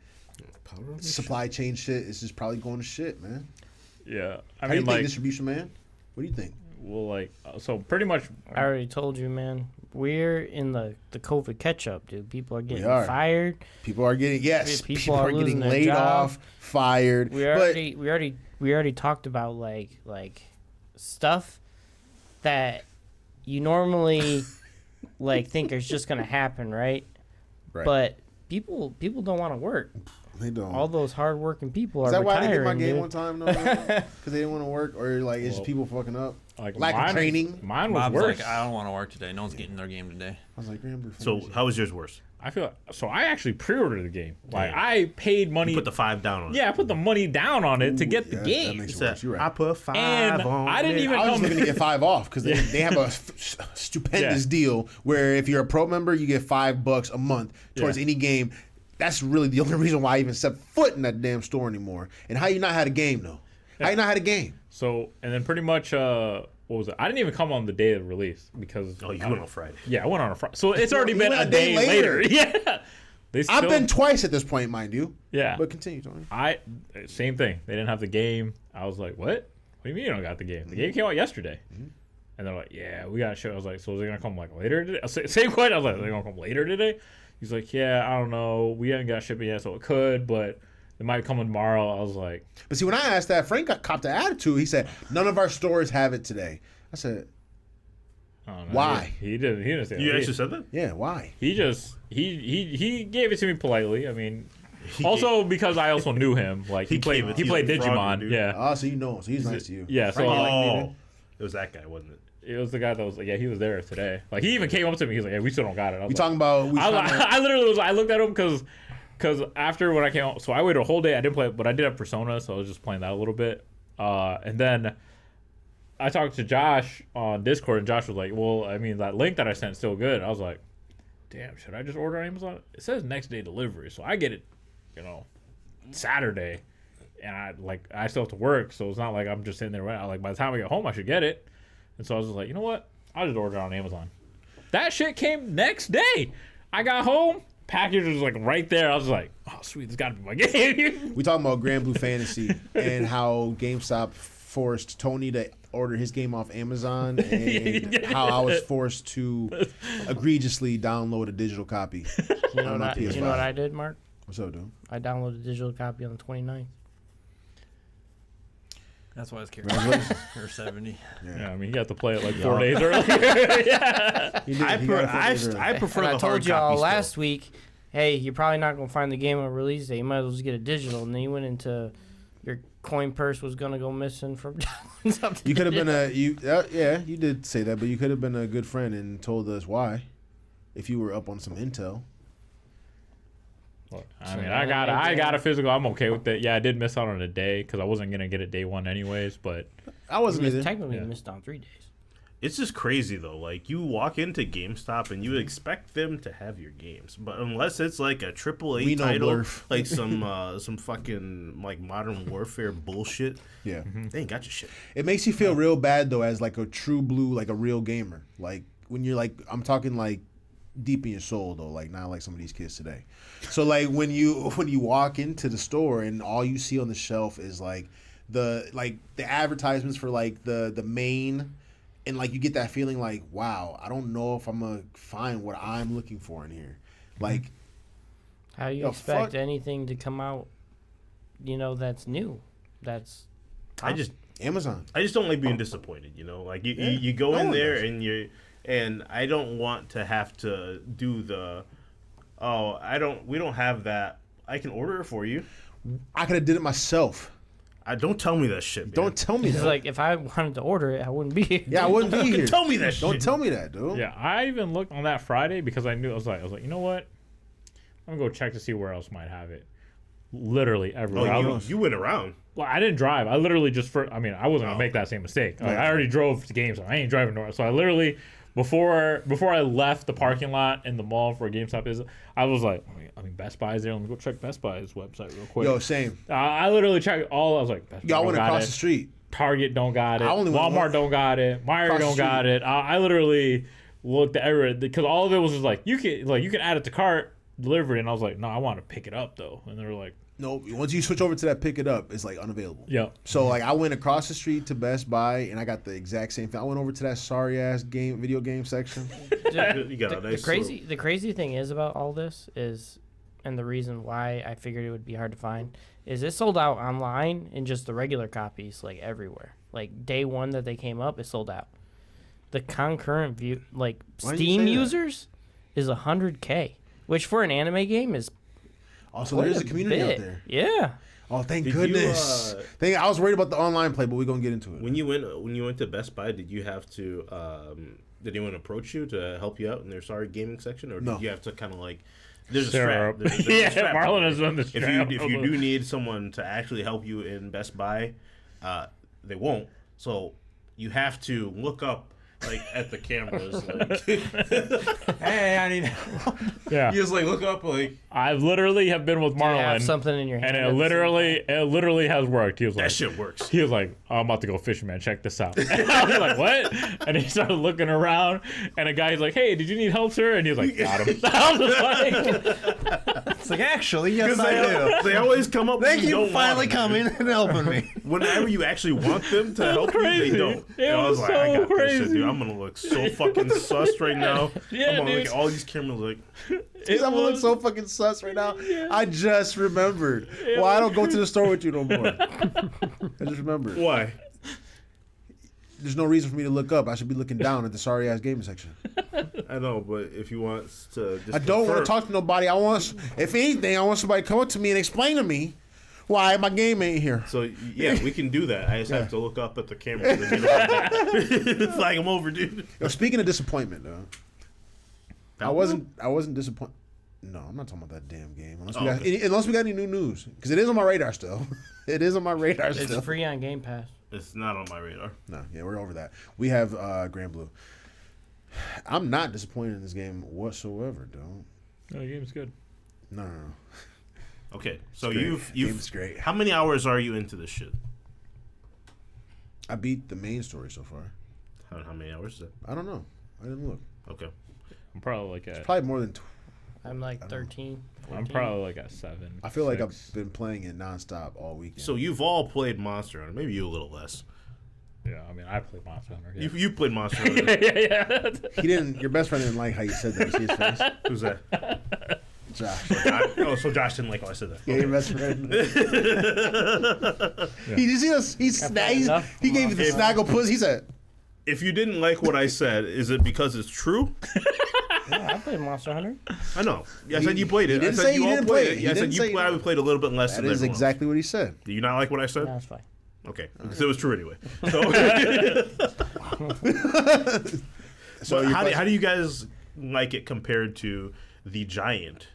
supply chain shit is just probably going to shit, man. Yeah, How I do you mean, think like, distribution, man? What do you think? well, like, so pretty much. I already told you, man. We're in the COVID catch-up, dude. People are getting are. fired. People are getting People people are are getting losing their laid job. off, fired. We but already talked about like stuff that you normally like think is just gonna happen, right? right, But people don't want to work. they don't. All those hardworking people Is are that why I didn't get my retiring, game dude. one time? No, because they didn't want to work, or like it's just Well, people fucking up. Like Lack of mine- training. Mine was Bob's worse. like, I don't want to work today. No one's getting their game today. I was like, Gramble. So how was yours worse? I feel so. I actually pre-ordered the game. Like Damn. I paid money. You put the 5 down on it. yeah, I put the money down on it to get the That game. makes it Said, worse. You're I right. put 5 And on I didn't it. even I was come- looking to get 5 off because they have a stupendous Yeah. deal where if you're a pro member, you get $5 a month towards Yeah. any game. That's really the only reason why I even set foot in that damn store anymore. And how you not had a game though? How you not had a game? So and then pretty much what was it? I didn't even come on the day of release because Oh, you went on Friday. yeah, I went on a Friday. So it's already You been went a a day day later. later. Yeah. They still, I've been twice at this point, mind you. yeah. But continue, Tony. Same thing. They didn't have the game. I was like, what? What do you mean you don't got the game? The game came out yesterday. And they're like, yeah, we got to show. I was like, so is it gonna come like later today? Same question. I was like, are they gonna come later today? He's like, yeah, I don't know. We haven't got shipping yet, so it could, but it might come tomorrow. I was like, But see, when I asked that, Frank got copped the attitude. He said, none of our stores have it today. I said, I don't know. Why? He didn't. He didn't say You that. actually said that? yeah, why? He just he gave it to me politely. I mean, also because I also knew him. Like he played gave it he to played you, Frogger, Digimon. dude. Yeah, Oh, so you know him. So he's nice to you. yeah. So Frank, you like me, Oh, dude? it was that guy, wasn't it? it was the guy that was like, yeah, he was there today. Like he even came up to me. He's like, yeah, we still don't got it. I was We like, talking about? We I, was talking like, I literally was. I looked at him because after when I came out, so I waited a whole day. I didn't play, but I did have Persona, so I was just playing that a little bit. And then I talked to Josh on Discord, and Josh was like, "Well, I mean, that link that I sent is still good." I was like, "Damn, should I just order on Amazon?" It says next day delivery, so I get it, Saturday, and I still have to work, so it's not like I'm just sitting there. Like by the time I get home, I should get it. And so I was just like, you know what? I'll just order it on Amazon. That shit came next day. I got home, package was like right there. I was like, oh sweet, this gotta be my game. We talking about Grand Blue Fantasy and how GameStop forced Tony to order his game off Amazon, and how I was forced to egregiously download a digital copy. You know, on my PS5. you know what I did, Mark? What's up, dude? I downloaded a digital copy on the 29th. That's why I was curious. Congratulations. Or 70. Yeah, I mean, you have to play it like 4 days earlier. Yeah. He did- I he got it 4 days early. prefer And the I told hard y'all copy still. last week, hey, you're probably not gonna find the game on release day. You might as well just get a digital. And then you went into your coin purse was gonna go missing from something. You could have been yeah, you did say that, but you could have been a good friend and told us why, if you were up on some intel. Look, I mean, I got a physical. I'm okay with it. Yeah, I did miss out on a day because I wasn't gonna get it day one anyways. But I wasn't either. Technically, Yeah. you missed on 3 days. It's just crazy though. Like you walk into GameStop and you expect them to have your games, but unless it's like a AAA We know title, Blurf. like some fucking like Modern Warfare bullshit, Yeah. they ain't got your shit. It makes you feel real bad though, as like a true blue, like a real gamer. Like when you're like, I'm talking like deep in your soul though, like not like some of these kids today. So like when you walk into the store and all you see on the shelf is like the advertisements for like the main, and like you get that feeling like, wow, I don't know if I'm gonna find what I'm looking for in here. Like, How you Yo, expect fuck. anything to come out, that's new? That's I just Amazon. don't like being disappointed. You know, like Yeah, you go no in one there does. and I don't want to have to do the, we don't have that. I can order it for you. I could have did it myself. Don't tell me that shit. Man. Don't tell me it's that. like if I wanted to order it, I wouldn't be here. Yeah, I wouldn't be Fucking here. tell me that shit. Don't tell me that, dude. yeah, I even looked on that Friday because I knew I was like, you know what? I'm gonna go check to see where else might have it. Literally everywhere. I Oh, was- you went around. Well, I didn't drive. I literally just I wasn't gonna make that same mistake. Like, I already drove to games. I ain't driving nowhere. So I literally before I left the parking lot in the mall for GameStop is, I was like, Best Buy's there. Let me go check Best Buy's website real quick. Yo, same. I literally checked all. I was like, Best Buy Y'all don't went got across it. the street. Target don't got it. I only went Walmart one- don't got it. Meyer across the don't got it. I literally looked at everywhere because all of it was just like you can add it to cart, deliver it, and I was like, no, I want to pick it up though. And they were like, No, once you switch over to that pick it up, it's like unavailable. yeah. So like I went across the street to Best Buy and I got the exact same thing. I went over to that sorry ass video game section. You got a The nice crazy thing is about all this is, and the reason why I figured it would be hard to find, is it sold out online and just the regular copies like everywhere. Like day one that they came up, it sold out. The concurrent view, like Why did you Steam say that? users, is 100K, which for an anime game is Also, quite there's a community bit. out there. Yeah. Oh, thank Did you, goodness. I was worried about the online play, but we're gonna get into it. When you went to Best Buy, did you have to did anyone approach you to help you out in their sorry gaming section, or did No. you have to kind of like there's a Sarah. strap? There's a Yeah, strap Marlon on is it. on the strap. If you do need someone to actually help you in Best Buy, they won't. So you have to look up like at the cameras. Like, hey, I need. Yeah. You just like look up like I literally have been with You have Marlon, something in your hand. and at the it literally has worked. He was like, that shit works. He was like, oh, I'm about to go fishing, man. Check this out. And I was like, what? And he started looking around, and a guy's like, hey, did you need help, sir? And he was like, got him. I was like, It's like, actually, yes, I do. They always come up. Thank when you don't for finally want them. coming and helping me. Whenever you actually want them to help you, crazy. they don't. It And I was was like, I so got this shit, crazy. dude. I'm gonna look so fucking sus right now. Yeah, I'm gonna dude. look at all these cameras like, I'm gonna look so fucking sus right now. I just remembered. Well, I don't go to the store with you no more. I just remembered. why? There's no reason for me to look up. I should be looking down at the sorry ass gaming section. I know, but if you want to, just I don't want to talk to nobody. If anything, I want somebody to come up to me and explain to me why my game ain't here. So yeah, we can do that. I just have to look up at the camera. And flag them over, dude. Yo, speaking of disappointment, though, I wasn't disappointed. No, I'm not talking about that damn game. Unless we got any new news, because it is on my radar still. It is on my radar It's still. free on Game Pass. It's not on my radar. No, yeah, we're over that. We have Grand Blue. I'm not disappointed in this game whatsoever, dude. no, the game's good. No. Okay, so great. you've Game's great. How many hours are you into this shit? I beat the main story so far. How many hours is that? I don't know. I didn't look. Okay. I'm probably like at. Probably more than. I'm like 13. I'm 14. probably like at 7. I feel like 6. I've been playing it nonstop all weekend. So you've all played Monster Hunter. Maybe you a little less. Yeah, I mean, I played Monster Hunter. Yeah. You played Monster Hunter. yeah. he didn't. Your best friend didn't like how you said that. See his face, Who's that? Josh. Oh, so Josh didn't like how I said that. Yeah, your best friend. He just he gave you the snaggle puss. He said, If you didn't like what I said, is it because it's true? Yeah, I played Monster Hunter. I know. I said you played it. He didn't I said say you he all didn't played play it. it. Yeah, I He said didn't you say- probably played a little bit less "That than is everyone exactly what he said." else. Do you not like what I said? No, that's fine. Okay, because it was true anyway. So, So so your how do you guys like it compared to the Giant,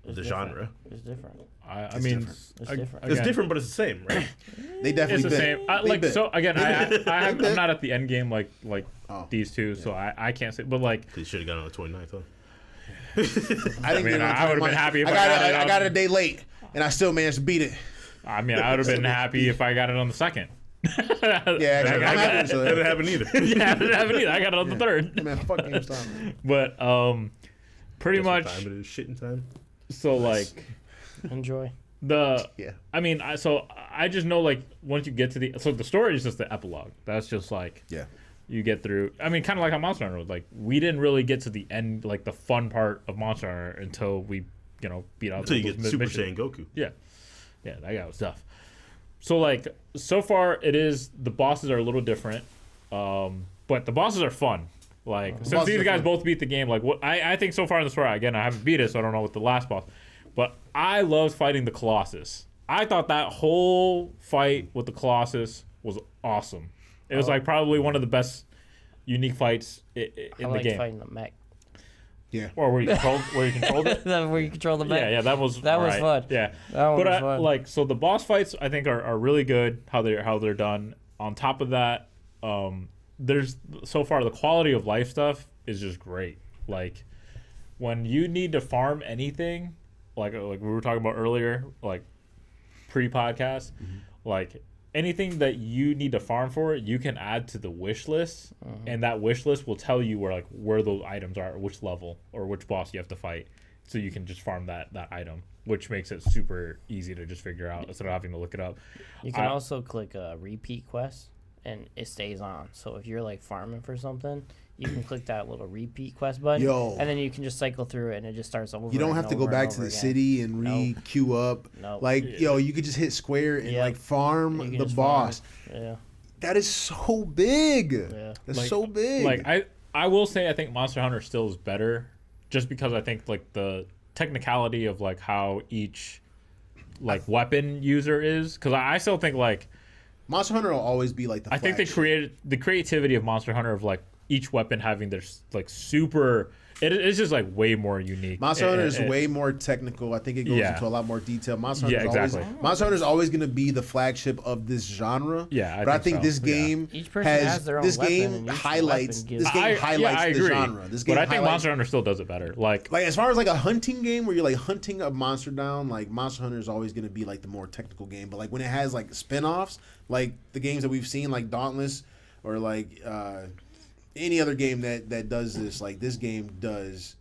It's the different. genre? It's different. I mean, different. It's ag- different. It's again, different, but it's the same, right? They definitely It's the bit. same. They Like bit. so again, I'm bit. not at the end game like Oh. these two, so I can't say. But like, They should have got on the 29th, huh? I didn't I mean, get it on I would've been time. happy if I I got got it I on- got it a day late, and I still managed to beat it. I mean, I would have been happy if I got it on the second. Yeah, actually, I'm happy with That didn't that. happen either. Yeah, I didn't have it either. I got it on the third. Man, fuck GameStop. Man. But pretty Guess what much. time it is? Shitting time. So like Enjoy. the. Yeah. I mean, I just know like once you get to the story is just the epilogue. That's just like Yeah. you get through. I mean, kind of like how Monster Hunter was. Like we didn't really get to the end, like the fun part of Monster Hunter until we beat out Until you those get Super missions. Saiyan Goku. Yeah, that guy was tough. So like so far, it is the bosses are a little different, but the bosses are fun. Like since bosses these are guys fun. both beat the game, like what I think so far in the story, again I haven't beat it, so I don't know what the last boss. But I loved fighting the Colossus. I thought that whole fight with the Colossus was awesome. It was like probably one of the best unique fights in I the like game. fighting the mech. Yeah. Or where you controlled it. Where you control the mech. Yeah, that was That was alright. fun. Yeah, That one but was fun. like so the boss fights I think are really good how they're done. On top of that, there's so far the quality of life stuff is just great. Like when you need to farm anything, like we were talking about earlier, like pre-podcast, like anything that you need to farm for, you can add to the wish list, and that wish list will tell you where those items are, which level or which boss you have to fight, so you can just farm that item, which makes it super easy to just figure out instead of having to look it up. You can also click repeat quest, and it stays on. So if you're like farming for something, you can click that little repeat quest button, Yo. and then you can just cycle through it, and it just starts over. You don't and have to go over back and to the over again. city and re-queue up. No. Like, yo, you could just hit square and Yeah. like farm You can the just farm. boss. Yeah. That is so big. Yeah. That's Like- so big. Like I will say I think Monster Hunter still is better, just because I think like the technicality of like how each like weapon user is, because I still think like Monster Hunter will always be like the I think they flagship. created the creativity of Monster Hunter of like each weapon having their like super. It's just like way more unique. Monster Hunter is It- way more technical. I think it goes Yeah. into a lot more detail. Monster Yeah, Hunter exactly. Monster Hunter is always going to be the flagship of this genre. Yeah, I but I think think so. this Yeah. game Each person has their own this weapon, game and each highlights weapon gives- this game highlights I the agree. genre. This game But I think highlights- Monster Hunter still does it better. Like Like as far as like a hunting game where you're like hunting a monster down, like Monster Hunter is always going to be like the more technical game. But like when it has like spin-offs, like the games that we've seen, like Dauntless or like any other game that does this, like this game does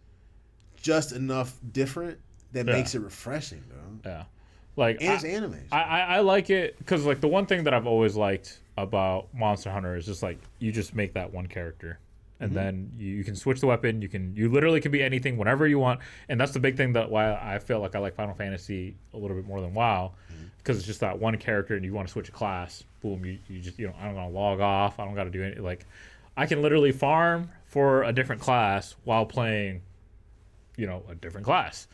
just enough different that Yeah. makes it refreshing, bro. yeah, like And it's anime. I like it because like the one thing that I've always liked about Monster Hunter is just like you just make that one character, and then you can switch the weapon. You literally can be anything whenever you want, and that's the big thing that why I feel like I like Final Fantasy a little bit more than WoW, because it's just that one character, and you want to switch a class, boom, you just I don't gotta log off, I don't gotta do anything. Like I can literally farm for a different class while playing, a different class,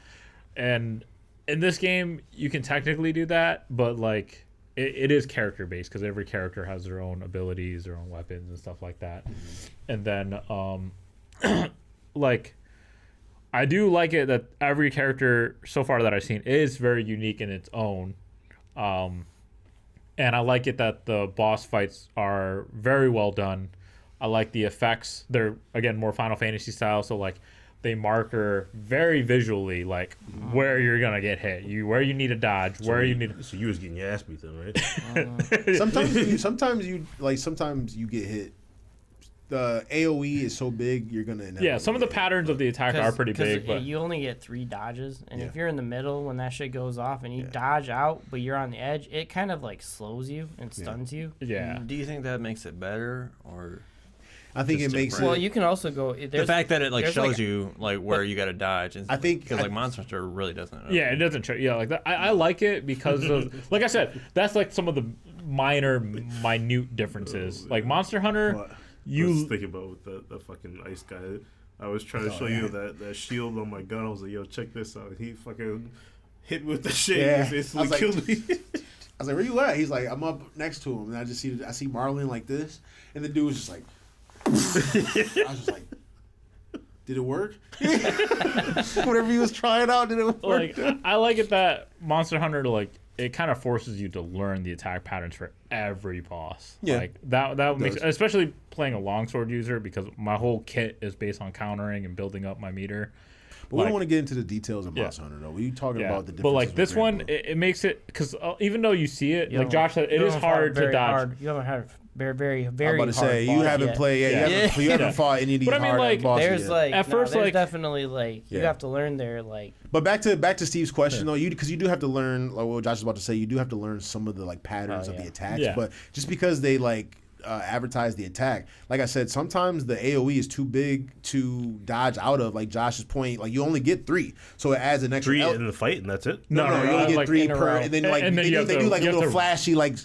and in this game you can technically do that, but like it is character based because every character has their own abilities, their own weapons and stuff like that. And then like I do like it that every character so far that I've seen is very unique in its own, and I like it that the boss fights are very well done. I like the effects. They're again more Final Fantasy style, so like they marker very visually like where you're gonna get hit, where you need to dodge, where you need. So you was getting your ass beat then, right? Sometimes you get hit the AOE is so big, you're gonna Yeah, some of the patterns of the attack are pretty big, but you only get 3 dodges, and Yeah. if you're in the middle when that shit goes off and you dodge out, but you're on the edge, it kind of like slows you and stuns you. yeah. Do you think that makes it better, or I think it Just makes different. Well, it. you can also go. the fact that it like there's, shows like- you like where you got to dodge? I think because like Monster Hunter really doesn't. Yeah, it doesn't show. Yeah, like that. I like it because of, like I said, that's like some of the minute differences. Like Monster Hunter, What? I was you thinking about with the fucking ice guy. I was trying to show you that shield on my gun. I was like, yo, check this out. He fucking hit me with the shit. Yeah. It I instantly was like- killed me. I was like, "Where you at?" He's like, "I'm up next to him," and I see Marlon like this, and the dude was just like, I was just like, "Did it work?" Whatever he was trying out, did it work? like I like it that Monster Hunter like it kind of forces you to learn the attack patterns for every boss. Yeah. Like that makes, does. especially playing a longsword user, because my whole kit is based on countering and building up my meter. But we Like- don't want to get into the details of Yeah. Monster Hunter though. We talking Yeah, about the differences. but like with this Rambo. one, it makes it because even though you see it, You like don't- Josh said, it you is haven't fought hard to very dodge. hard. You haven't had very I'm very. about to hard say you boss haven't yet. played. Yeah, Yeah. you haven't Yeah. fought any of these But I mean, hard like, bosses There's yet. like At first, there's like- definitely like you Yeah. have to learn there like But back to Steve's question though, because you do have to learn, like what Josh is about to say, you do have to learn some of the like patterns Oh, of the yeah. attacks. Yeah. But just because they like advertise the attack, like I said, sometimes the AOE is too big to dodge out of. Like Josh's point, like you only get 3, so it adds an extra. 3 in the fight, and that's it. No, you only get like, 3 in a per, row. and then like And then they, you do, have they to- do like a you have little to- flashy like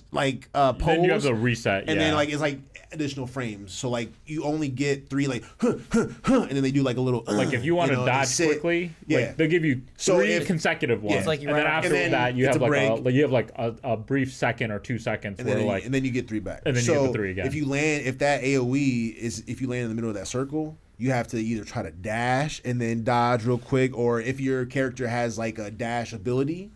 pose. Then you have to reset, and then yeah. like it's like additional frames. So like you only get 3 like and then they do like a little Like if you want to they dodge sit. quickly, Yeah. like they'll give you 3 So if- consecutive ones. It's like you and then run out- after and then that, you it's have a like you have like a brief second or 2 seconds and where then, like and then you get 3 back. And then you so get the 3 again. if that AOE is if you land in the middle of that circle, you have to either try to dash and then dodge real quick, or if your character has like a dash ability,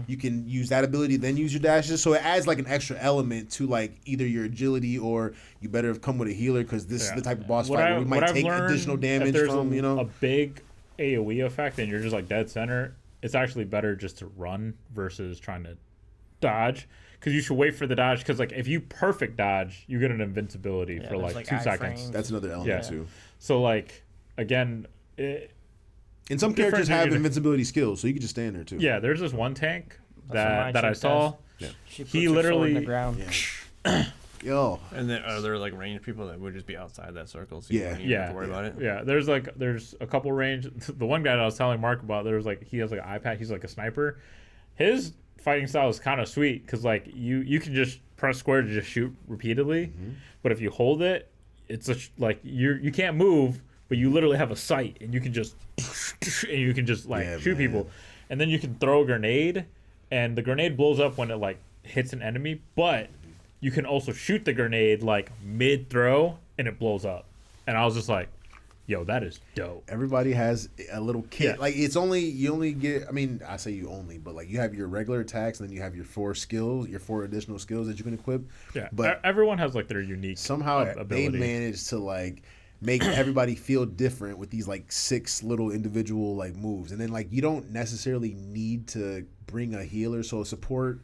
you can use that ability then use your dashes. So it adds like an extra element to like either your agility, or you better have come with a healer because this is the type of boss fight where we might I've take learned, additional if damage there's from a big AOE effect and you're just like dead center, it's actually better just to run versus trying to dodge, because you should wait for the dodge, because like if you perfect dodge, you get an invincibility for there's, like like, 2 seconds. iframes. That's another element Yeah. too. So like again, And some Different characters have unit. invincibility skills, so you can just stand there too. yeah, there's this one tank what that my I chick saw. She puts He her sword in literally- the ground. Yo, And then are there like range people that would just be outside that circle? So Yeah. you don't even have Yeah, to worry about it. Yeah, there's a couple range. The one guy that I was telling Mark about, there was like he has like an iPad. He's like a sniper. His fighting style is kind of sweet because like you can just press square to just shoot repeatedly, but if you hold it, it's like you can't move, but you literally have a sight and you can just like Yeah, shoot man. people, and then you can throw a grenade, and the grenade blows up when it like hits an enemy, but you can also shoot the grenade like mid throw and it blows up. And I was just like, yo, that is dope. everybody has a little kit. Yeah. Like you only get. I mean, I say you only, but like you have your regular attacks, and then you have your 4 skills, your 4 additional skills that you can equip. Yeah, But everyone has like their unique somehow ability. they managed to like make everybody feel different with these like 6 little individual like moves, and then like you don't necessarily need to bring a healer, so support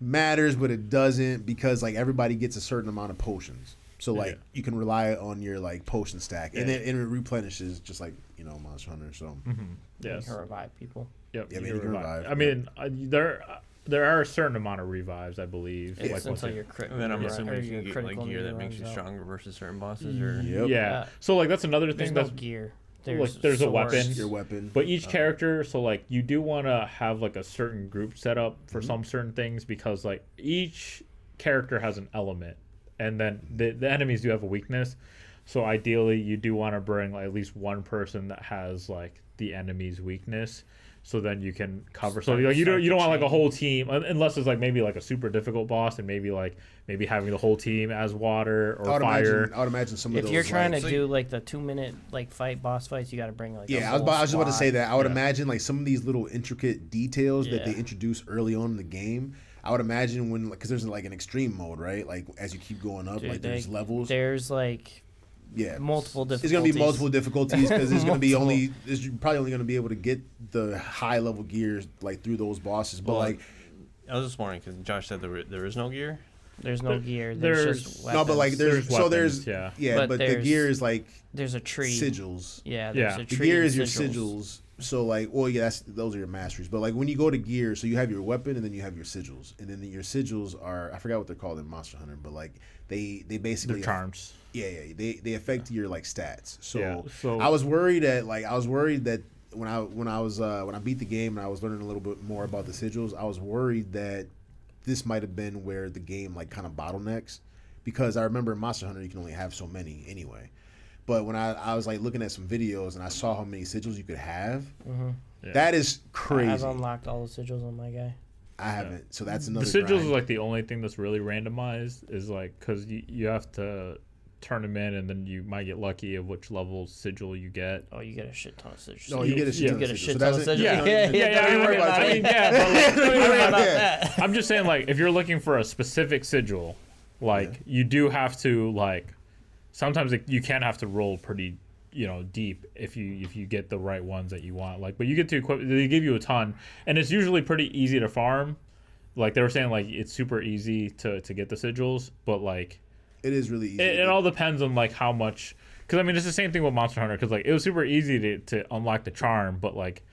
matters, but it doesn't, because like everybody gets a certain amount of potions. So like Yeah. you can rely on your like potion stack, and Yeah. then it replenishes just like Monster Hunter. So Yes. You can revive people. Yep. Yeah, you man, can you can revive. revive, I mean, there are a certain amount of revives, I believe. It's like once until you- you're crit. And then I'm or assuming your you get like critical gear that meter makes you runs out. stronger versus certain bosses, or Yep. Yeah. So like that's another There's thing no that's gear. like, there's a swords. weapon. your weapon. But each character, so like you do want to have like a certain group set up for some certain things, because like each character has an element, and then the enemies do have a weakness. So ideally, you do want to bring like, at least one person that has like the enemy's weakness, so then you can cover. So like, you don't want like a whole team, unless it's like maybe like a super difficult boss, and maybe having the whole team as water or fire. I would imagine some of If those. you're trying like, to do like the 2-minute like boss fights, you got to bring like yeah, a I was whole just about to say squad. that. I would Yeah. imagine like some of these little intricate details that they Yeah. introduce early on in the game. I would imagine when, because there's like an extreme mode, right? Like as you keep going up, Dude, like there's levels. There's like Yeah, multiple It's gonna be difficulties. multiple difficulties because there's gonna be Multiple. you're probably only gonna be able to get the high level gears like through those bosses. But Well, like, I was just wondering because Josh said there is no gear. There's no gear. there's- There's just weapons. No, but like there's so weapons, there's yeah. but the there's gear is like there's a tree. sigils. Yeah, Yeah. there's a The tree. gear and is your sigils. So like, well, yeah, those are your masteries. But like when you go to gear, so you have your weapon and then you have your sigils, and then your sigils are I forgot what they're called in Monster Hunter, but like they basically They're charms. Yeah, they affect your like stats. So, Yeah, so- I was worried that when I beat the game and I was learning a little bit more about the sigils, I was worried that this might have been where the game like kind of bottlenecks, because I remember in Monster Hunter you can only have so many anyway. But when I was like looking at some videos and I saw how many sigils you could have, Yeah. that is crazy. I've unlocked all the sigils on my guy. I haven't, so that's The another. sigils grind. is like the only thing that's really randomized. Is like because you have to turn them in, and then you might get lucky of which level sigil you get. Oh, you get a shit ton of sigils. No, you get a shit Yeah. ton You of get a sigils. shit So ton of that's it. sigils. Yeah, Yeah, don't worry about I it. mean, yeah, but like, Don't worry about Yeah. that. I'm just saying, like, if you're looking for a specific sigil, like, you do have to, like, sometimes you can have to roll pretty, deep if you get the right ones that you want. Like, but you get to equip. They give you a ton, and it's usually pretty easy to farm. Like they were saying, like it's super easy to get the sigils, but like It is really easy. it all depends on like how much. Because I mean, it's the same thing with Monster Hunter. Because like it was super easy to unlock the charm, but like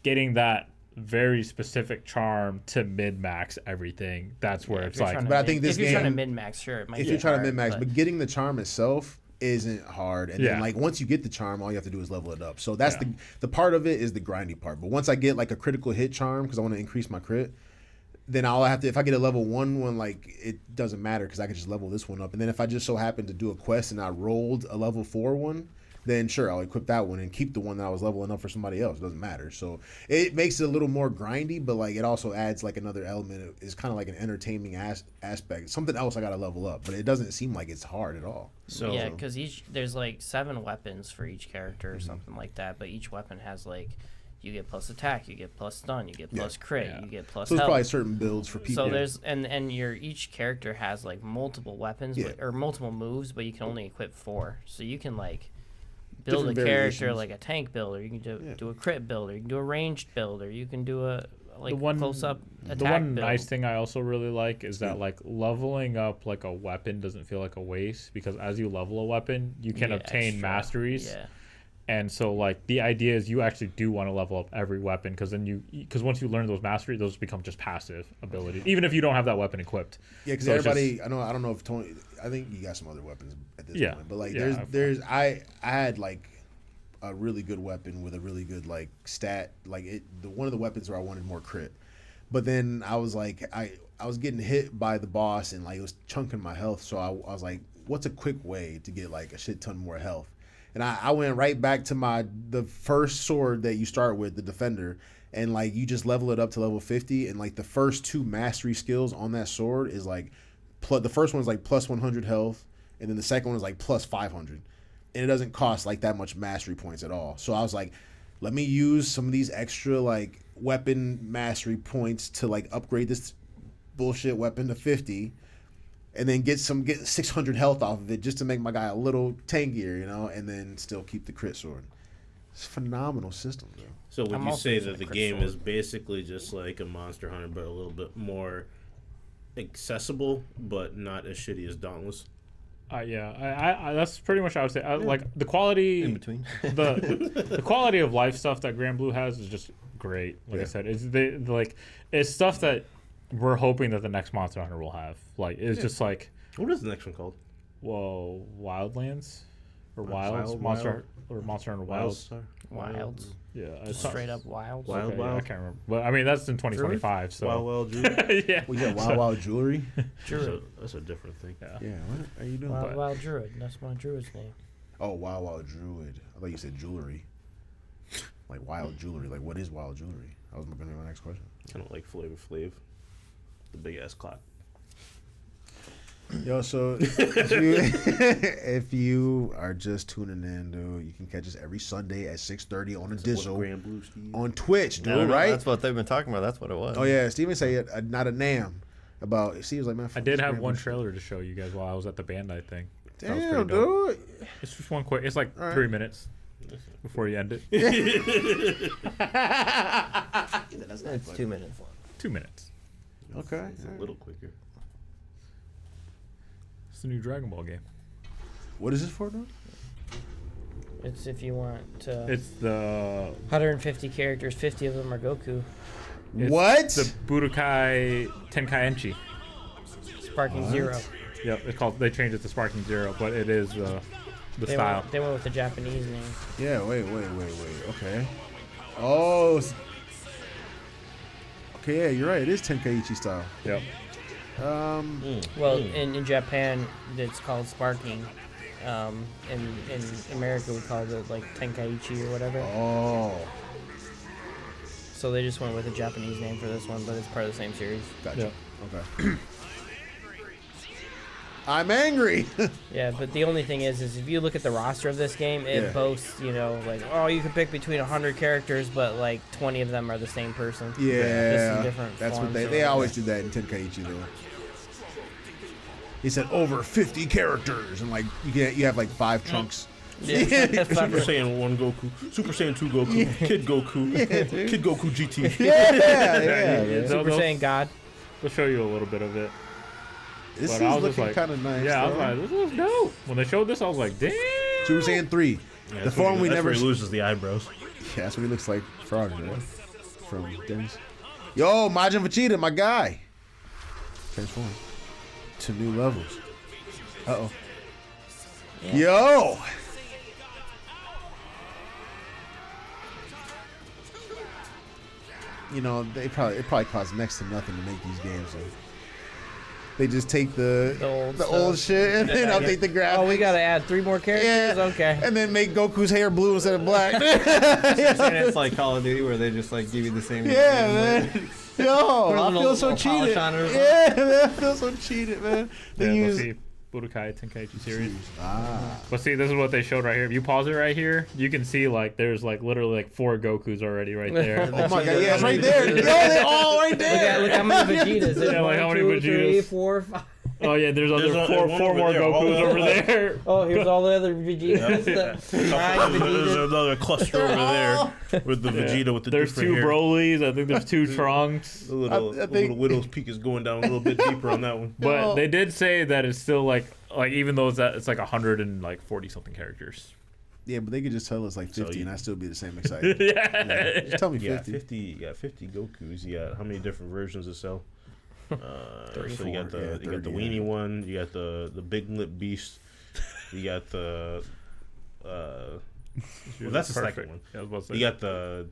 getting that very specific charm to min max everything, that's where it's like. But I think this if you're trying to game- min max, sure, it might if be you're trying to hard, min max, but getting the charm itself isn't hard. And Yeah. then like once you get the charm, all you have to do is level it up. So that's Yeah. the part of it is the grindy part. But once I get like a critical hit charm because I want to increase my crit, then I'll have to, if I get a level 1, like it doesn't matter because I can just level this one up. And then if I just so happen to do a quest and I rolled a level 4 one, then sure, I'll equip that one and keep the one that I was leveling up for somebody else. It doesn't matter. So it makes it a little more grindy, but like it also adds like another element. It's kind of like an entertaining aspect. Something else I got to level up, but it doesn't seem like it's hard at all. So yeah, because there's like 7 weapons for each character or something like that. But each weapon has like, you get plus attack, you get plus stun, you get plus crit, Yeah. you get plus So there's health. probably certain builds for people. So there's and your each character has like multiple weapons Yeah. or multiple moves, but you can only equip 4. So you can like build Different a character variations. like a tank builder. You can Yeah. do a crit builder. You can do a ranged builder. You can do a like close up attack The one build. nice thing I also really like is that like leveling up like a weapon doesn't feel like a waste, because as you level a weapon, you can get obtain extra. masteries. Yeah. And so like the idea is you actually do want to level up every weapon, because then because once you learn those masteries, those become just passive abilities, even if you don't have that weapon equipped. Yeah, because So it's everybody, I don't know if Tony, I think you got some other weapons at this Yeah. point, but like Yeah, I had like a really good weapon with a really good like stat, like one of the weapons where I wanted more crit, but then I was like I was getting hit by the boss and like it was chunking my health, so I was like, what's a quick way to get like a shit ton more health? And I went right back to the first sword that you start with, the Defender, and like you just level it up to level 50, and like the first 2 mastery skills on that sword is like, the first one is like plus 100 health, and then the second one is like plus 500, and it doesn't cost like that much mastery points at all. So I was like, let me use some of these extra like weapon mastery points to like upgrade this bullshit weapon to 50. And then get 600 health off of it just to make my guy a little tankier, and then still keep the crit sword. It's a phenomenal system, bro. So would I'm you also say using that a the crit game sword. is basically just like a Monster Hunter, but a little bit more accessible, but not as shitty as Dauntless? Yeah, I that's pretty much what I would say. Like the quality In between. the quality of life stuff that Grand Blue has is just great. Like I Yeah. said, it's stuff that we're hoping that the next Monster Hunter will have. Like it's just like, What is the next one called? whoa, Wildlands or Wild- Wilds, Monster Hunter Wilds. Wildstar? Wilds. Yeah, Just straight up wilds. Wild- Okay, yeah, I Wild? can't remember, but I mean that's in 2025. So Wild Druid? yeah, Well, you got Wild Wild Jewelry? Druid. That's a different thing. yeah. Yeah, what are you doing? Wild, Wild Druid. That's my druid's name. Oh, Wild Wild Druid. I thought you said jewelry. Like wild jewelry. Like, what is wild jewelry? That was going to be my next question. Kind of like Flavor Flav. The big ass clock. Yo, so if you are just tuning in, dude, you can catch us every Sunday at 6:30 on the Dizzle Grand Blue Steve. on Twitch, dude, I don't know, right? That's what they've been talking about. That's what it was. Oh yeah, Steven said not a nam about. He was like, man, I did have one trailer to show you guys while I was at the Bandai thing. That was Damn, pretty dope. dude. It's just one quick. It's like All right. 3 minutes before you end it. It's 2 minutes long. 2 minutes. Okay. It's a little quicker. the new Dragon Ball game. What is this for, though? It's if you want to. It's the 150 characters, 50 of them are Goku. it's What? the Budokai Tenkaichi. Sparking What? Zero. Yep, it's called. They changed it to Sparking Zero, but it is the style. They went with the Japanese name. Yeah, wait. Okay. Oh. Okay, yeah, you're right. It is Tenkaichi style. Yep. Well, in Japan, it's called Sparking. In America, we call it like Tenkaichi or whatever. Oh. So they just went with a Japanese name for this one, but it's part of the same series. Gotcha. Yep. Okay. I'm angry. Yeah, but the only thing is if you look at the roster of this game, it Yeah. boasts, like, oh, you can pick between 100 characters, but like 20 of them are the same person. Just in Yeah. different That's what forms they or they always whatever. do that in Tenkaichi though. He said over 50 characters and like you have like 5 chunks. Yeah. Super Saiyan 1 Goku, Super Saiyan 2 Goku, Kid Goku, Kid Goku GT. Yeah, man. Super They'll- Saiyan God. They'll show you a little bit of it. This But is I was just looking like, kind of nice. Yeah, I was though. like, this looks dope. When they showed this, I was like, damn. Super Saiyan 3. The form we never. He loses the eyebrows. Yeah, that's what he looks like. Frog, right? From Dennis. Yo, Majin Vegeta, my guy. Transform to new levels. Uh-oh. Yo! It probably costs next to nothing to make these games. So they just take the old stuff. shit and then update the graphics. Oh, we gotta add 3 more characters? Yeah. Okay. And then make Goku's hair blue instead of black. And it's like Call of Duty where they just like give you the same. Yeah, man. Yo, Put a I little- feel so little polish cheated. on it or something. Yeah, man, I feel so cheated, man. They Yeah, they'll use see Budokai Tenkaichi series. ah, But see, this is what they showed right here. If you pause it right here, you can see like there's like literally like 4 Gokus already right there. oh my god, yeah, it's right there. Yo, they all right there. Look how many Vegetas. Yeah, like how many 1, 2, 3, Vegetas? 4, 5. Oh yeah, there's other There's four one more over there, all Gokus the over way. there. Oh, here's all the other Vegetas. The 9 There's Vegetas. another cluster over there with the Vegeta with the There's different 2 hair. Brolys. I think there's 2 Trunks. The little, I the think- little Widow's Peak is going down a little bit deeper on that one. But Yo. they did say that it's still like even though it's like 140 something characters. Yeah, but they could just tell us like 50 you- and I'd still be the same excited. Yeah. Just tell me You got 50. You got 50 Gokus. You got how many different versions of Cell? So you got the Yeah, you got the 30, weenie one. You got the big lip beast. You got the well, that's the second one. Yeah, I was about to say. You got the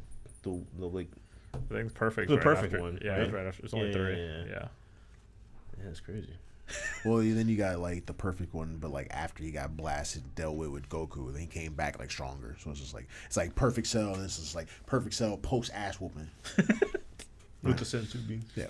like I think it's perfect. the right perfect after. one, Yeah, right? it's right after. It's only Yeah, 3. yeah, yeah. Yeah. yeah, that's crazy. Well, then you got like the perfect one, but like after he got blasted, dealt with Goku, then he came back like stronger. So it's like perfect Cell, and this is like perfect Cell post ass whooping. With the sensu beam. Yeah.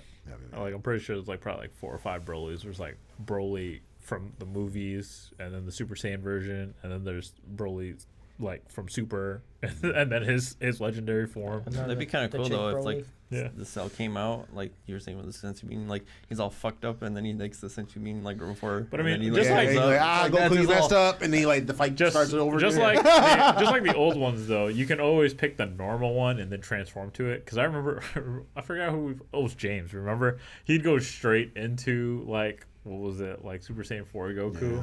I'm pretty sure there's like probably like 4 or 5 Brolys. There's like Broly from the movies, and then the Super Saiyan version, and then there's Broly like from Super, and then his legendary form. That'd be kind of The cool chick though if Broly. like Yeah. the Cell came out like you were saying with the sensu bean, like he's all fucked up and then he makes the sensu bean like before. But I and mean, then he, just Yeah, like- he's wakes like, up. Goku, that's you his messed all- up, and then like the fight Just starts over just again. like the old ones though, you can always pick the normal one and then transform to it. Because I remember, I forgot who. It was James. Remember, he'd go straight into like what was it like Super Saiyan 4 Goku. Yeah.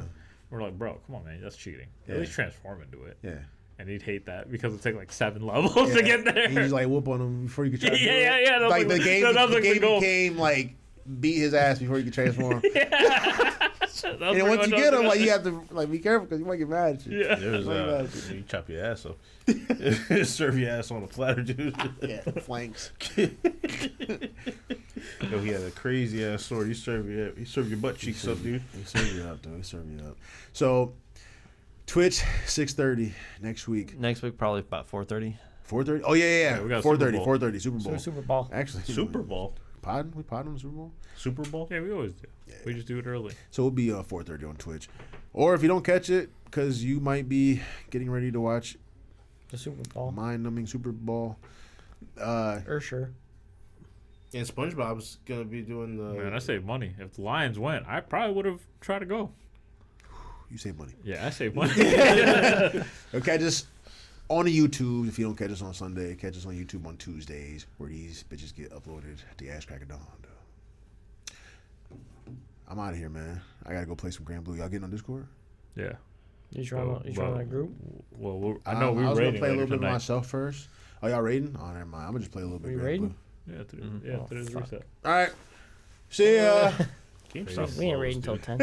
We're like, bro, come on, man, that's cheating. Yeah. At least transform into it. Yeah. And he'd hate that because it'd take like 7 levels to Yeah. get there. He just like whoop on him before you could try to do it. Yeah. That was Like the game, that was the like game the goal. became like beat his ass before he could transform. That was And then pretty once much you what get I him, was like you have to like be careful because you might get mad at you. Yeah. There's Like you chop your ass off. Serve your ass on a platter, dude. Yeah, flanks. Yo, he had a crazy ass sword. He serve your butt cheeks up, dude. He serve you up, though. He serve you up. So, Twitch 6:30 next week. Next week probably about 4:30. 4:30. Oh yeah. Yeah, we got 4:30. Super Bowl. 4:30. Super Bowl. Super Bowl. Actually, Super Bowl. We pod on the Super Bowl. Super Bowl. Yeah, we always do. We just do it early. So it'll be 4:30 on Twitch, or if you don't catch it, because you might be getting ready to watch The Super Bowl. mind-numbing Super Bowl. Sure. And SpongeBob's gonna be doing the. Man, I saved money. If the Lions went, I probably would have tried to go. You save money. Yeah, I saved money. Okay, just on the YouTube. If you don't catch us on Sunday, catch us on YouTube on Tuesdays, where these bitches get uploaded at the Ass Crack of Dawn. I'm out of here, man. I gotta go play some Grand Blue. Y'all getting on Discord? Yeah. You trying that group? Well, I know I we're was gonna raiding play a little later bit tonight. myself first. Oh, y'all raiding? Oh, never mind. I'm gonna just play a little bit. We Grand raiding? Blue. Yeah, today, Oh, today's fuck. reset. All right. See ya. GameStop We ain't blows, raiding until dude. 10.